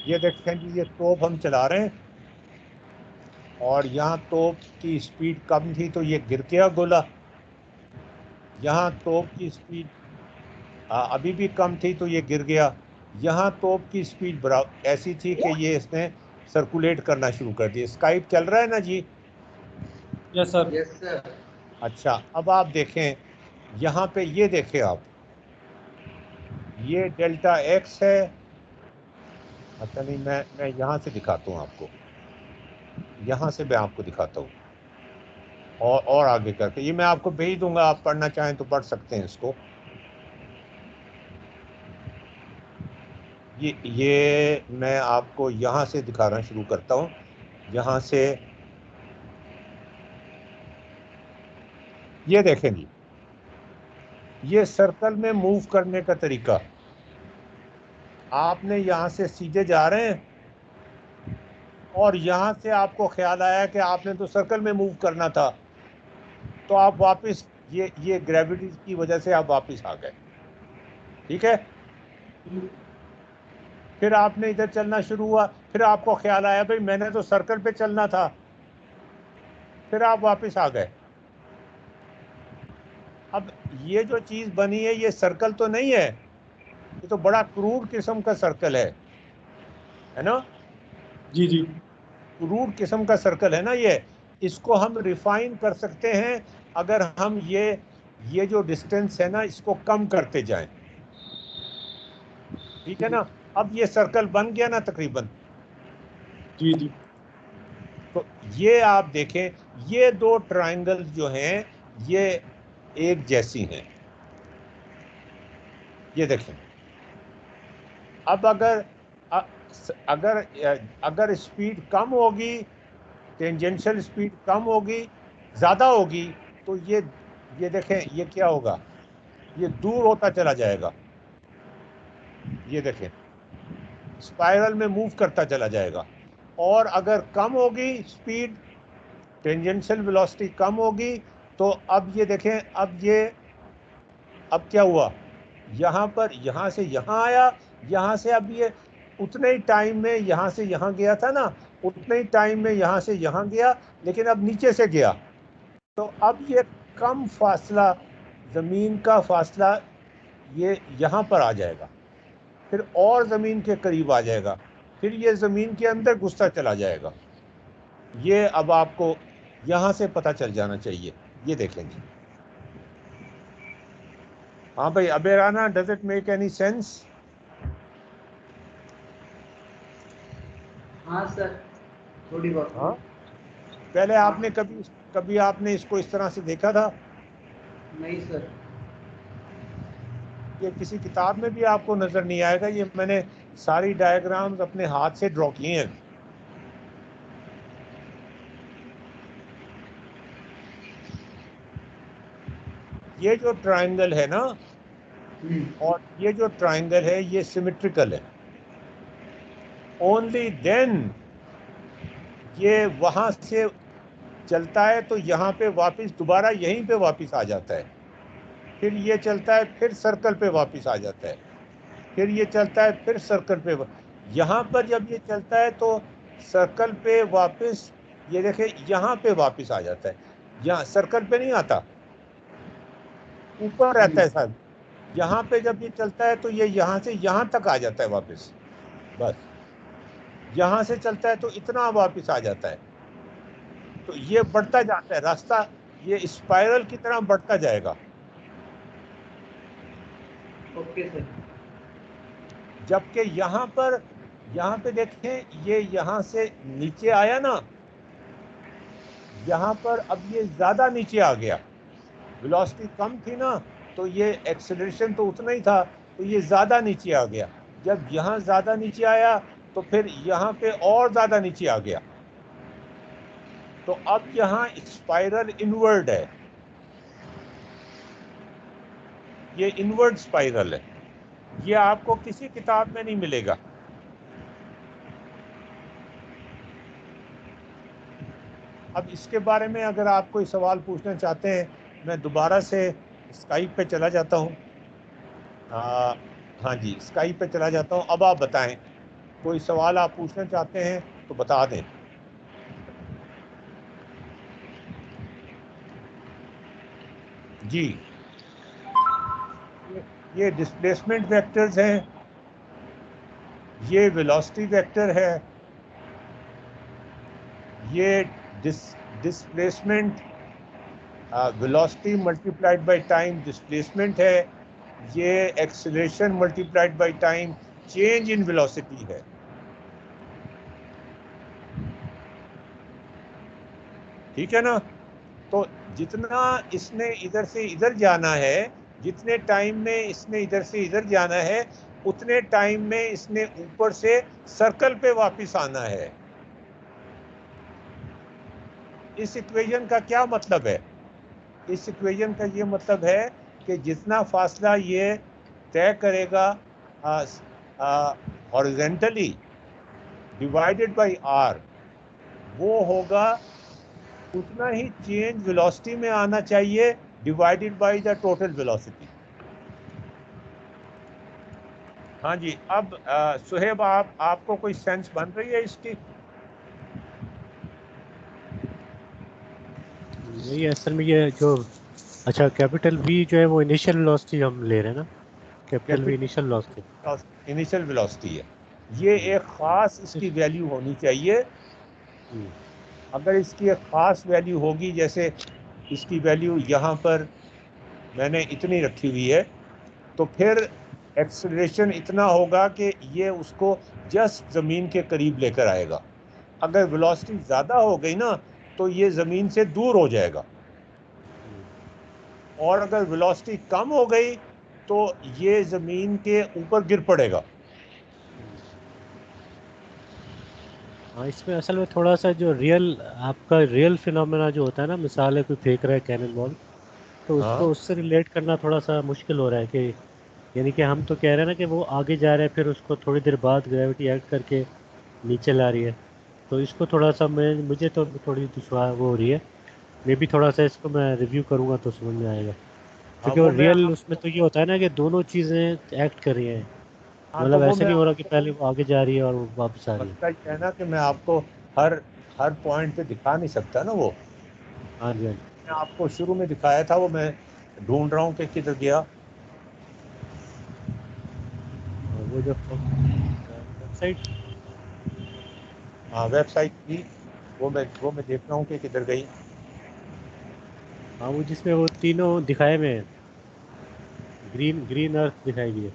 ये देखें जी, ये तोप हम चला रहे हैं, और यहाँ तोप की स्पीड कम थी तो ये गिर गया गोला। यहाँ तोप की स्पीड अभी भी कम थी तो ये गिर गया। यहाँ तोप की स्पीड ऐसी थी कि ये इसने सर्कुलेट करना शुरू कर दिया। स्काइप चल रहा है ना जी? Yes sir. Yes sir. अच्छा, अब आप देखें, यहाँ पे ये देखें आप, ये डेल्टा एक्स है। अच्छा नहीं, मैं यहाँ से दिखाता हूँ आपको, यहाँ से मैं आपको दिखाता हूँ और आगे करके ये मैं आपको भेज दूंगा, आप पढ़ना चाहें तो पढ़ सकते हैं इसको। ये मैं आपको यहाँ से दिखाना शुरू करता हूँ, यहाँ से। ये देखें जी, ये सर्कल में मूव करने का तरीका। आपने यहाँ से सीधे जा रहे हैं और यहाँ से आपको ख्याल आया कि आपने तो सर्कल में मूव करना था, तो आप वापस ये ग्रेविटी की वजह से आप वापस आ गए, ठीक है। फिर आपने इधर चलना शुरू हुआ, फिर आपको ख्याल आया भाई मैंने तो सर्कल पे चलना था, फिर आप वापस आ गए। अब ये जो चीज बनी है ये सर्कल तो नहीं है, ये तो बड़ा क्रूड किस्म का सर्कल है ना? जी जी। क्रूड किस्म का सर्कल है ना ये। इसको हम रिफाइन कर सकते हैं अगर हम ये जो डिस्टेंस है ना इसको कम करते जाएं, ठीक है ना। अब ये सर्कल बन गया ना तकरीबन। जी जी। तो ये आप देखें, ये दो ट्रायंगल जो हैं ये एक जैसी हैं, ये देखें। अब अगर अगर स्पीड कम होगी, टेंजेंशियल स्पीड कम होगी, ज्यादा होगी, तो ये देखें ये क्या होगा, ये दूर होता चला जाएगा। ये देखें स्पाइरल में मूव करता चला जाएगा। और अगर कम होगी स्पीड, टेंजेंशियल वेलोसिटी कम होगी, तो अब ये देखें, अब क्या हुआ, यहाँ पर यहाँ से यहाँ आया, यहाँ से अब ये उतने ही टाइम में यहाँ से यहाँ गया था ना, उतने ही टाइम में यहाँ से यहाँ गया, लेकिन अब नीचे से गया। तो अब ये कम फासला, जमीन का फासला ये यहाँ पर आ जाएगा, फिर और जमीन के करीब आ जाएगा, फिर ये जमीन के अंदर घुसता चला जाएगा। ये अब आपको यहाँ से पता चल जाना चाहिए। ये देखेंगे। हाँ भाई अबेराना, does it make any sense? हाँ सर, थोड़ी बहुत। हाँ, पहले आपने कभी आपने इसको इस तरह से देखा था? नहीं सर। ये किसी किताब में भी आपको नजर नहीं आएगा। ये मैंने सारी डायग्राम्स अपने हाथ से ड्रॉ किए हैं। ये जो ट्रायंगल है ना, और ये जो ट्रायंगल है ये सिमेट्रिकल है। ओनली देन ये वहां से चलता है तो यहाँ पे वापस दोबारा यहीं पे वापस आ जाता है, फिर ये चलता है फिर सर्कल पे वापस आ जाता है, फिर ये चलता है फिर सर्कल पे। यहाँ पर जब ये चलता है तो सर्कल पे वापस, ये देखें यहाँ पे वापस आ जाता है, यहाँ सर्कल पे नहीं आता, ऊपर रहता है साहब। यहाँ पे जब ये चलता है तो ये यहाँ से यहाँ तक आ जाता है वापस, बस यहाँ से चलता है तो इतना वापस आ जाता है। तो ये बढ़ता जाता है रास्ता, ये स्पाइरल की तरह बढ़ता जाएगा। Okay sir. जबकि यहाँ पे देखें, ये यहाँ से नीचे आया ना, यहाँ पर अब ये ज्यादा नीचे आ गया। वेलोसिटी कम थी ना, तो ये एक्सेलरेशन तो उतना ही था, तो ये ज्यादा नीचे आ गया। जब यहाँ ज्यादा नीचे आया तो फिर यहाँ पे और ज्यादा नीचे आ गया। तो अब यहाँ स्पाइरल इनवर्ड है, ये इनवर्ड स्पाइरल है। ये आपको किसी किताब में नहीं मिलेगा। अब इसके बारे में अगर आप कोई सवाल पूछना चाहते हैं, मैं दोबारा से स्काइप पे चला जाता हूँ। हाँ जी, स्काइप पे चला जाता हूँ। अब आप बताएं, कोई सवाल आप पूछना चाहते हैं तो बता दें। जी ये डिस्प्लेसमेंट वेक्टर्स हैं, ये वेलोसिटी वेक्टर है, ये displacement velocity multiplied by time displacement है, ये acceleration multiplied by time change in velocity है। ठीक है ना? तो जितना इसने इधर से इधर जाना है, जितने टाइम में इसने इधर से इधर जाना है, उतने टाइम में इसने ऊपर से सर्कल पे वापस आना है। इस इक्वेशन का क्या मतलब है? इस इक्वेशन का ये मतलब है कि जितना फासला ये तय करेगा हॉरिजॉन्टली डिवाइडेड बाय आर, वो होगा उतना ही चेंज वेलोसिटी में आना चाहिए divided by the total velocity. हाँ जी, अब सुहेब आपको कोई सेंस बन रही है इसकी? यही असल में ये जो अच्छा कैपिटल वी जो है वो इनिशियल वेलोसिटी हम ले रहे हैं ना, capital v initial velocity, initial velocity है। ये एक खास इसकी वैल्यू होनी चाहिए। अगर इसकी एक खास वैल्यू होगी, जैसे इसकी वैल्यू यहाँ पर मैंने इतनी रखी हुई है, तो फिर एक्सेलरेशन इतना होगा कि ये उसको जस्ट ज़मीन के करीब लेकर आएगा। अगर वेलोसिटी ज़्यादा हो गई ना, तो ये ज़मीन से दूर हो जाएगा, और अगर वेलोसिटी कम हो गई तो ये ज़मीन के ऊपर गिर पड़ेगा। हाँ इसमें असल में थोड़ा सा जो आपका रियल फिनोमेना जो होता है ना, मिसाल है कोई फेंक रहा है कैनन बॉल, तो हाँ उसको उससे रिलेट करना थोड़ा सा मुश्किल हो रहा है कि यानी कि हम तो कह रहे हैं ना कि वो आगे जा रहा है, फिर उसको थोड़ी देर बाद ग्रेविटी एक्ट करके नीचे ला रही है। तो इसको थोड़ा सा मुझे तो थोड़ी दुश्वार वो हो रही है। मे भी थोड़ा सा इसको मैं रिव्यू करूँगा तो समझ में आएगा, हाँ, क्योंकि वो वो मैं रियल उसमें आपको, तो ये होता है ना कि दोनों चीज़ें एक्ट कर रही हैं। हाँ तो मतलब वो ऐसे मैं नहीं हो रहा कि आपको, पहले वो आगे जा रही है और वो वापस आ रही है। मसला ये है ना कि मैं आपको हर हर पॉइंट पे दिखा नहीं सकता ना। वो हाँ जी, हाँ जी। मैं आपको शुरू में दिखाया था, वो मैं ढूंढ रहा हूँ कि किधर गया। और वो जो वेबसाइट, हाँ, वेबसाइट थी, वो मैं देख रहा हूँ कि किधर गई। हाँ वो जिसमें वो तीनों दिखाए हुए हैं, ग्रीन ग्रीन अर्थ दिखाई गई है।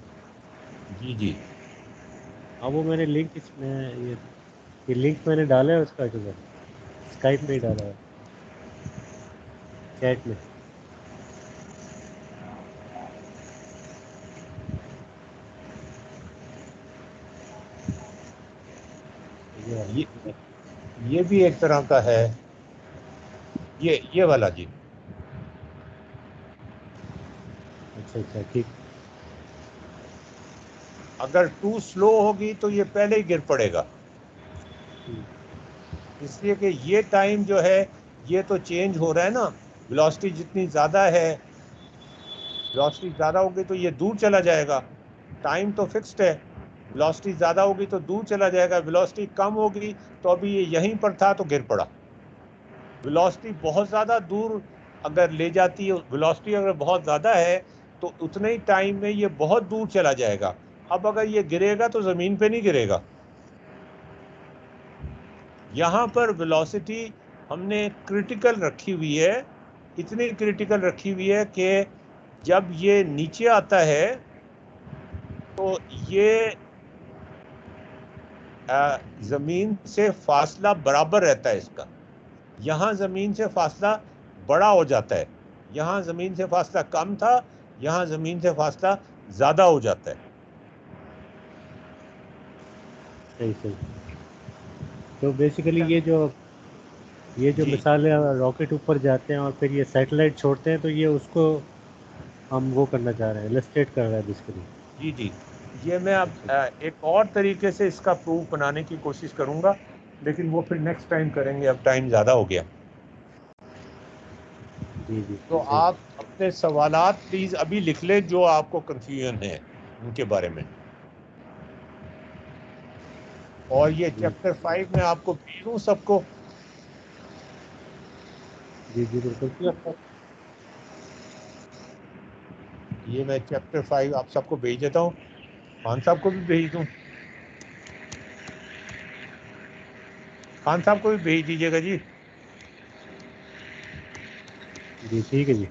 जी जी। हाँ वो मैंने लिंक इसमें ये लिंक मैंने डाला है उसका, जो स्काइप में ही डाला है, चैट में। ये वाला। ये ये भी एक तरह का है, ये वाला जी। अच्छा अच्छा ठीक। अगर टू स्लो होगी तो ये पहले ही गिर पड़ेगा, हम्म, इसलिए कि ये टाइम जो है ये तो चेंज हो रहा है ना। वेलोसिटी जितनी ज़्यादा है, वेलोसिटी ज़्यादा होगी तो ये दूर चला जाएगा। टाइम तो फिक्स्ड है, वेलोसिटी ज़्यादा होगी तो दूर चला जाएगा, वेलोसिटी कम होगी तो अभी ये यहीं पर था तो गिर पड़ा। वेलोसिटी बहुत ज़्यादा दूर अगर ले जाती है, वेलोसिटी अगर बहुत ज़्यादा है तो उतने ही टाइम में ये बहुत दूर चला जाएगा। अब अगर ये गिरेगा तो ज़मीन पे नहीं गिरेगा। यहाँ पर वेलोसिटी हमने क्रिटिकल रखी हुई है, इतनी क्रिटिकल रखी हुई है कि जब ये नीचे आता है तो ये ज़मीन से फासला बराबर रहता है इसका। यहाँ ज़मीन से फासला बड़ा हो जाता है, यहाँ ज़मीन से फासला कम था, यहाँ ज़मीन से फासला ज़्यादा हो जाता है। सही सही। तो बेसिकली ये जो जी मिसाल है, रॉकेट ऊपर जाते हैं और फिर ये सैटेलाइट छोड़ते हैं, तो ये उसको हम वो करना चाह रहे हैं, इलस्ट्रेट कर रहा है बेसिकली। जी जी। ये मैं अब अच्छा एक और तरीके से इसका प्रूफ बनाने की कोशिश करूंगा, लेकिन वो फिर नेक्स्ट टाइम करेंगे, अब टाइम ज़्यादा हो गया। जी जी तो सही। आप अपने सवालात प्लीज अभी लिख लें जो आपको कंफ्यूजन है उनके बारे में, और ये जी चैप्टर 5 में आपको भेज दूं सबको। जी जी बिल्कुल। ये मैं चैप्टर 5 आप सबको भेज देता हूँ, खान साहब को भी भेज दूँ, खान साहब को भी भेज दीजिएगा जी। जी ठीक है जी।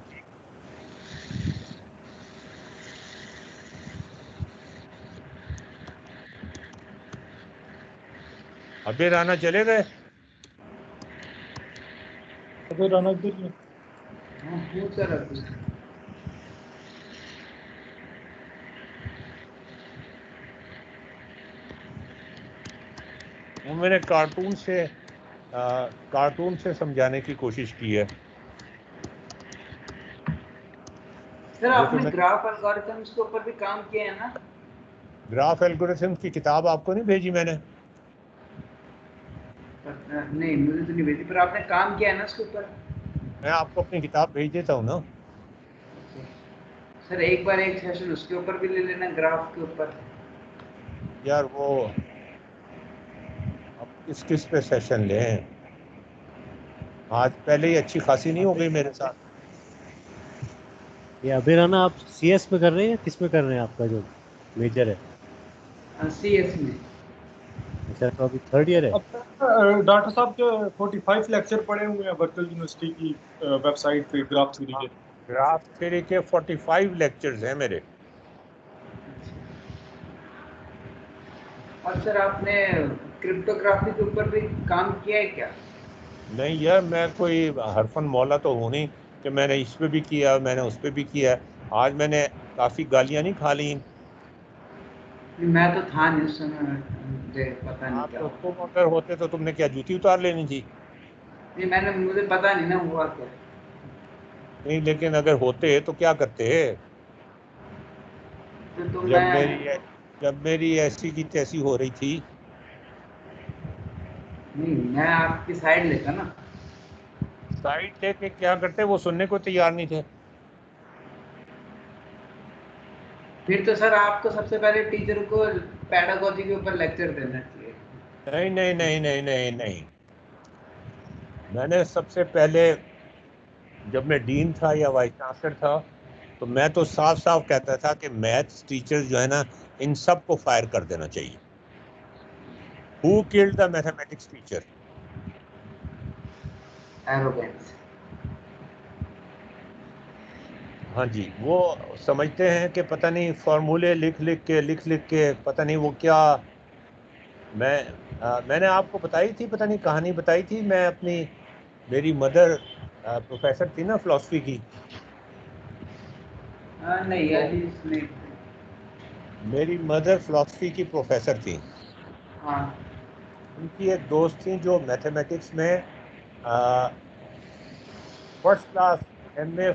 अबे राना चले गए? अबे राना इधर ही है। हाँ पूछ रहा था। वो मैंने कार्टून से समझाने की कोशिश की है। सर ये तो आपने मैं ग्राफ एल्गोरिथम्स के ऊपर भी काम किया है ना? ग्राफ एल्गोरिथम की किताब आपको नहीं भेजी मैंने? नहीं मुझे तो नहीं भेजी, पर आपने काम किया है ना उसके ऊपर? मैं आपको अपनी किताब भेज देता हूँ ना। सर एक बार एक सेशन उसके ऊपर भी ले लेना, ग्राफ के ऊपर। यार वो अब किस किस पे सेशन लें? आज पहले ही अच्छी खासी नहीं हो गई मेरे साथ। ये अभी राना आप CS में कर रहे हैं या किस में कर रहे हैं, आपका जो मेजर है? CS में। अच्छा, तो अभी 3rd ईयर है? अब डॉक्टर साहब के 45 लेक्चर पड़े हुए हैं वर्चुअल यूनिवर्सिटी की वेबसाइट पे ग्राफ थ्योरी के। ग्राफ थ्योरी के 45 लेक्चर्स हैं मेरे। और सर आपने क्रिप्टोग्राफी के ऊपर भी काम किया है क्या? नहीं यार, मैं कोई हरफन मौला तो हूँ नहीं कि मैंने इस पे भी किया, मैंने उस पे भी किया। आज मैंने काफ़ी गालियाँ नहीं खा ली। नहीं, मैं तो था नहीं उस समय, मुझे पता नहीं आप क्या तो, हुआ। तुम अगर होते तो तुमने क्या जूती उतार लेनी थी? नहीं मुझे पता नहीं ना हुआ क्या। नहीं, लेकिन अगर होते तो क्या करते? तो जब मैं जब मेरी ऐसी की तैसी हो रही थी। नहीं, मैं आपकी साइड लेता ना। साइड लेके क्या करते? वो सुनने को तैयार नहीं थे। फिर तो सर आपको सबसे पहले टीचर को पेडागोजी के ऊपर लेक्चर देना चाहिए। नहीं नहीं नहीं नहीं नहीं नहीं, मैंने सबसे पहले, जब मैं डीन था या वाइस चांसलर था, तो मैं तो साफ साफ कहता था कि मैथ्स टीचर जो है ना, इन सब को फायर कर देना चाहिए। Who killed the mathematics teacher? Arrogance. हाँ जी, वो समझते हैं कि पता नहीं फॉर्मूले लिख लिख के पता नहीं वो क्या। मैंने आपको बताई थी, पता नहीं कहानी बताई थी, मैं अपनी, मेरी मदर प्रोफेसर थी ना फिलोसफी की। हाँ नहीं तो अभी नहीं। मेरी मदर फिलोसफी की प्रोफेसर थी। हाँ। उनकी एक दोस्त थी जो मैथमेटिक्स में first class, MA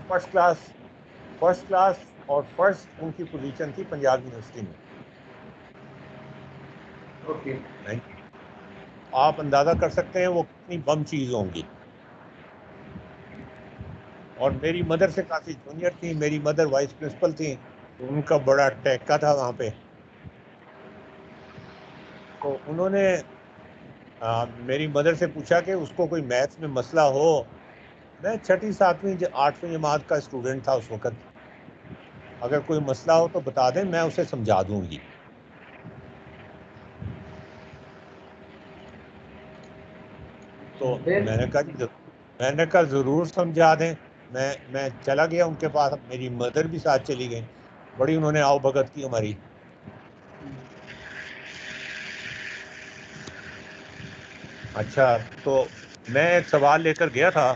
first class और फर्स्ट उनकी पोजीशन थी पंजाब यूनिवर्सिटी में। ओके। आप अंदाजा कर सकते हैं वो कितनी बम चीज होंगी। और मेरी मदर से काफी जूनियर थी, मेरी मदर वाइस प्रिंसिपल थी, तो उनका बड़ा टैक्का था वहां पे। तो उन्होंने मेरी मदर से पूछा कि उसको कोई मैथ्स में मसला हो। मैं 6ठी 7वीं 8वीं जमात का स्टूडेंट था उस वक्त। अगर कोई मसला हो तो बता दें, मैं उसे समझा दूंगी। तो फिर मैंने कहा जरूर समझा दें। मैं चला गया उनके पास, मेरी मदर भी साथ चली गई। बड़ी उन्होंने आओ भगत की हमारी। अच्छा, तो मैं एक सवाल लेकर गया था।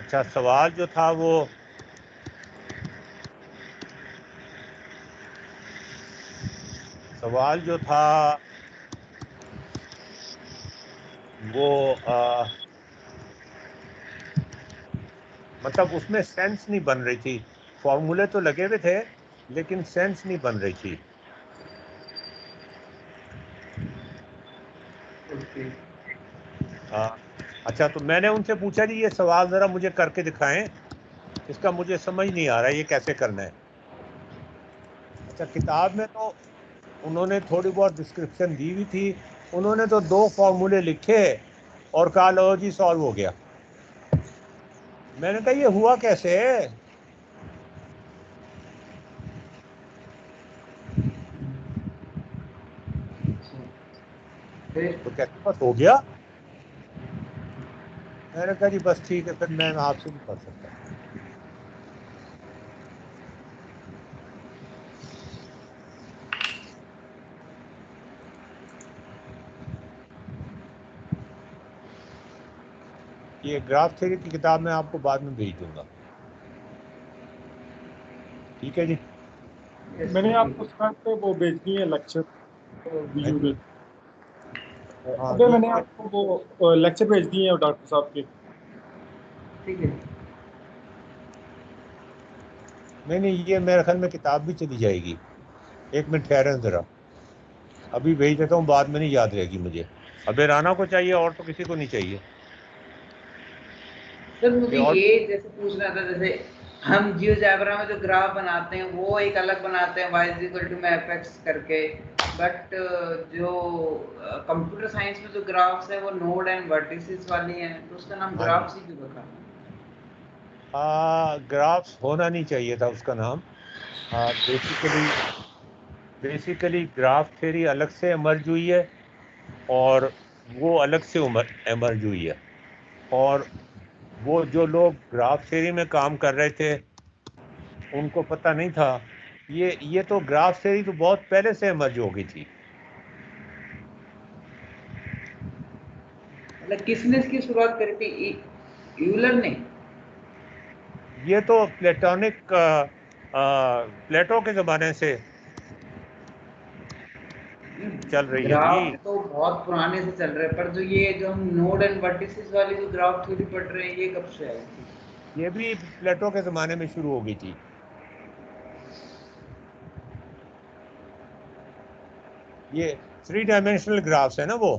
अच्छा, सवाल जो था सवाल जो था वो मतलब उसमें सेंस नहीं बन रही थी। फॉर्मूले तो लगे हुए थे, लेकिन सेंस नहीं बन रही थी। ओके। अच्छा, तो मैंने उनसे पूछा जी ये सवाल जरा मुझे करके दिखाएं, इसका मुझे समझ नहीं आ रहा है, ये कैसे करना है। अच्छा, किताब में तो उन्होंने थोड़ी बहुत डिस्क्रिप्शन दी हुई थी। उन्होंने तो 2 फॉर्मूले लिखे और कहा लो जी सॉल्व हो गया। मैंने कहा ये हुआ कैसे? तो कहते बस हो गया। मैंने कहा जी बस ठीक है, फिर मैं आपसे नहीं कर सकता। ये ग्राफ थ्योरी की किताब मैं आपको बाद में भेज दूंगा, ठीक है जी। मैंने आपको स्टार्ट पे वो भेजनी है लेक्चर वीडियो। हाँ, अबे मैंने आपको वो लेक्चर भेज दिए हैं डॉक्टर साहब के। ठीक है। नहीं, ये मेरे ख्याल में किताब भी चली जाएगी। एक मिनट ठहरें जरा, अभी भेज देता हूँ, बाद में नहीं याद रहेगी मुझे। अबे राना को चाहिए और तो किसी को नहीं चाहिए। सर मुझे और ये जैसे पूछना था, जैसे हम जियोजेब्रा में जो ग्राफ बनाते हैं वो एक अलग बनाते हैं y इज इक्वल टू में fx करके, बट जो कंप्यूटर साइंस में जो ग्राफ्स है वो नोड एंड वर्टिसेस वाली हैं, तो उसका नाम हाँ ग्राफ्स ही क्यों रखा? ग्राफ्स होना नहीं चाहिए था उसका नाम। बेसिकली ग्राफ थ्योरी अलग से एमर्ज हुई है और वो अलग से एमर्ज हुई है। और वो जो लोग ग्राफ थ्योरी में काम कर रहे थे उनको पता नहीं था। ये तो ग्राफ थ्योरी तो बहुत पहले से एमर्ज हो गई थी। मतलब किसने इसकी शुरुआत करी थी? यूलर ने? ये तो प्लेटो के जमाने से चल रही है जी। ग्राफ तो बहुत पुराने से चल रहे हैं, पर जो हम नोड एंड वर्टिसेस वाली जो ग्राफ थ्योरी पढ़ रहे हैं ये कब से आई थी? ये भी प्लेटो के जमाने में शुरू हो गई थी। ये 3 डायमेंशनल ग्राफ्स है ना वो।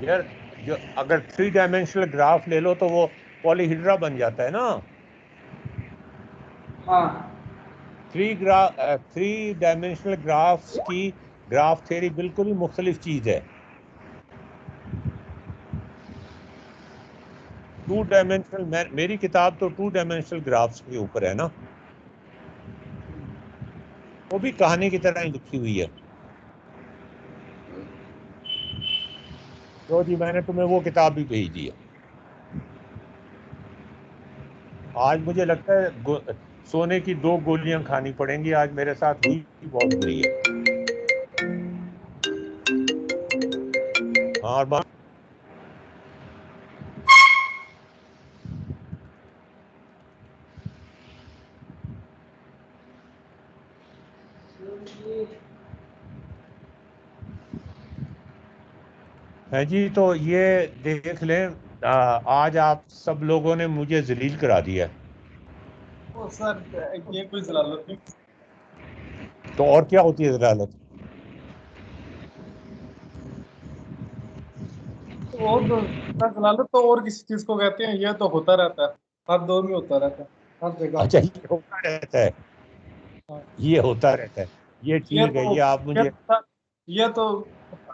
यार जो अगर 3 डायमेंशनल ग्राफ ले लो तो वो पॉलीहेड्रा बन जाता है ना। हाँ। 3 डायमेंशनल ग्राफ्स की ग्राफ थ्योरी बिल्कुल ही मुख्तलिफ चीज है। 2 डायमेंशनल, मेरी किताब तो 2 डायमेंशनल ग्राफ्स के ऊपर है ना, वो भी कहानी की तरह ही लिखी हुई है। तो जी मैंने तुम्हें वो किताब भी भेज दी है। आज मुझे लगता है सोने की 2 गोलियां खानी पड़ेंगी, आज मेरे साथ हुई बहुत बुरी है। हाँ और है जी, तो ये देख लें, आज आप सब लोगों ने मुझे जलील करा दिया। ओ सर ये कोई जलालत नहीं। तो और क्या होती है जलालत? और सर जलालत तो और किसी चीज को कहते हैं, ये तो होता रहता है, हर दौर में होता रहता है, हर जगह। अच्छा, ये होता रहता है, हाँ। ये होता रहता है, ये ये ठीक है, तो ये आप ये मुझे तो ये तो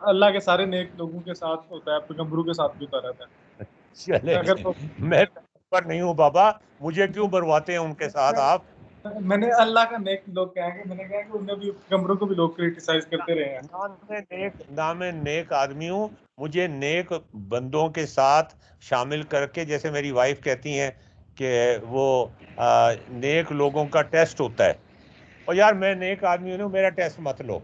अल्लाह के सारे नेक लोगों के साथ होता है, पैगंबरों के साथ भी होता रहता चले। है। अगर तो मैं पर नहीं हूँ बाबा, मुझे क्यों बरवाते हैं उनके साथ आप? मैंने अल्लाह का नेक लोग कहेंगे, मैंने कहा कि उन्हें भी पैगंबरों को भी लोग क्रिटिसाइज करते रहे हैं। ना मैं नेक आदमी हूँ, मुझे नेक बंदों के साथ शामिल करके, जैसे मेरी वाइफ कहती हैं कि वो नेक लोगों का टेस्ट होता है। और यार मैं नेक आदमी हूँ, मेरा टेस्ट मत लो।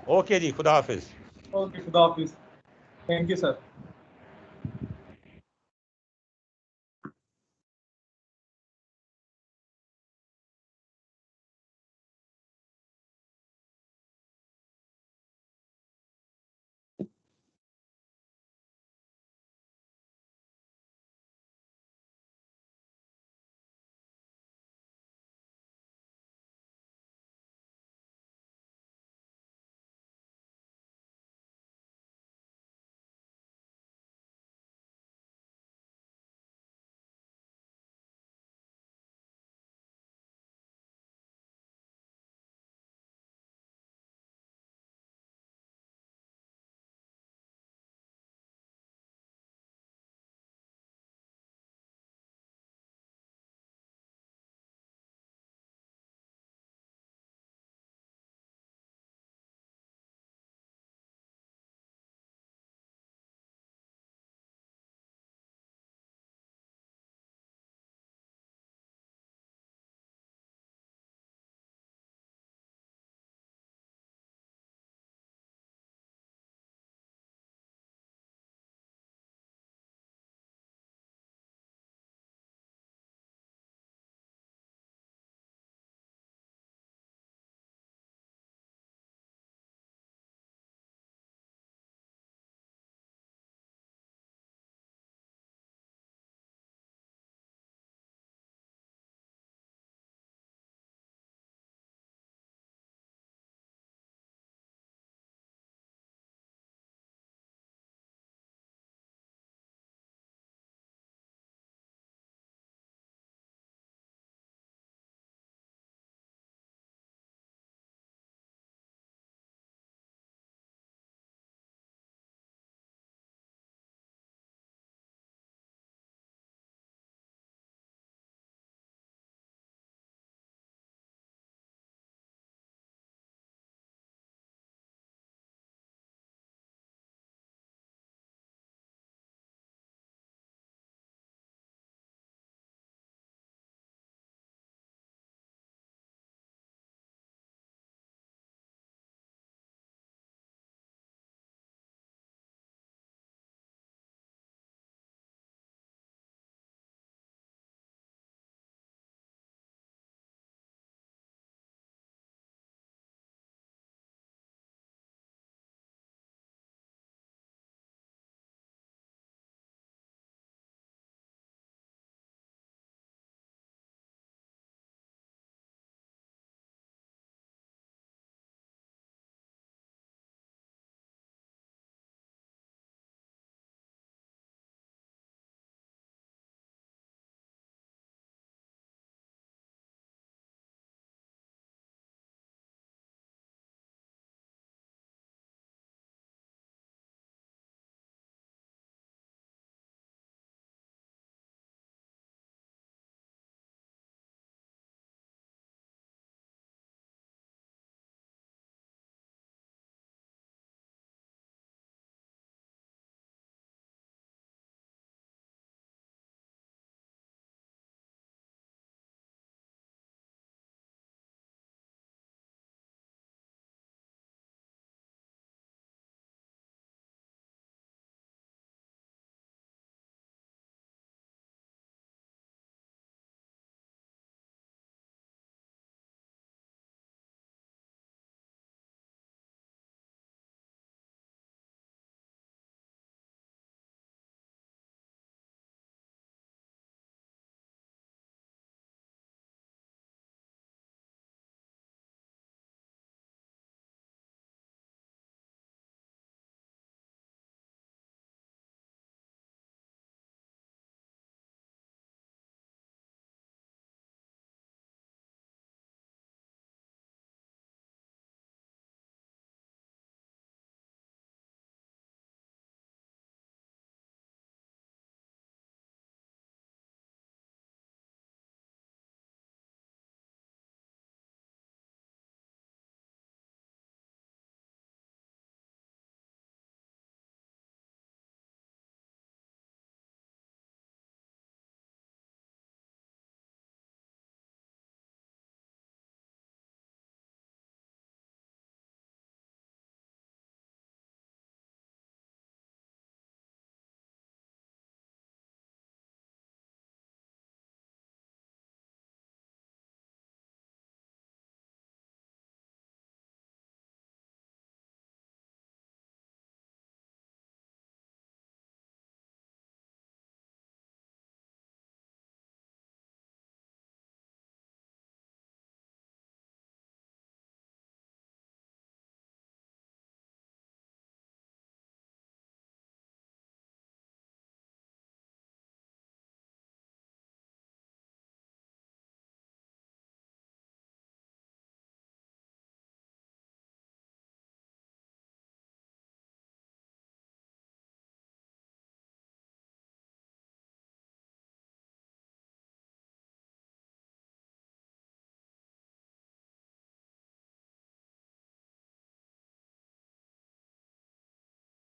ओके जी, खुदा हाफिज। ओके, खुदा हाफिज। Thank you sir.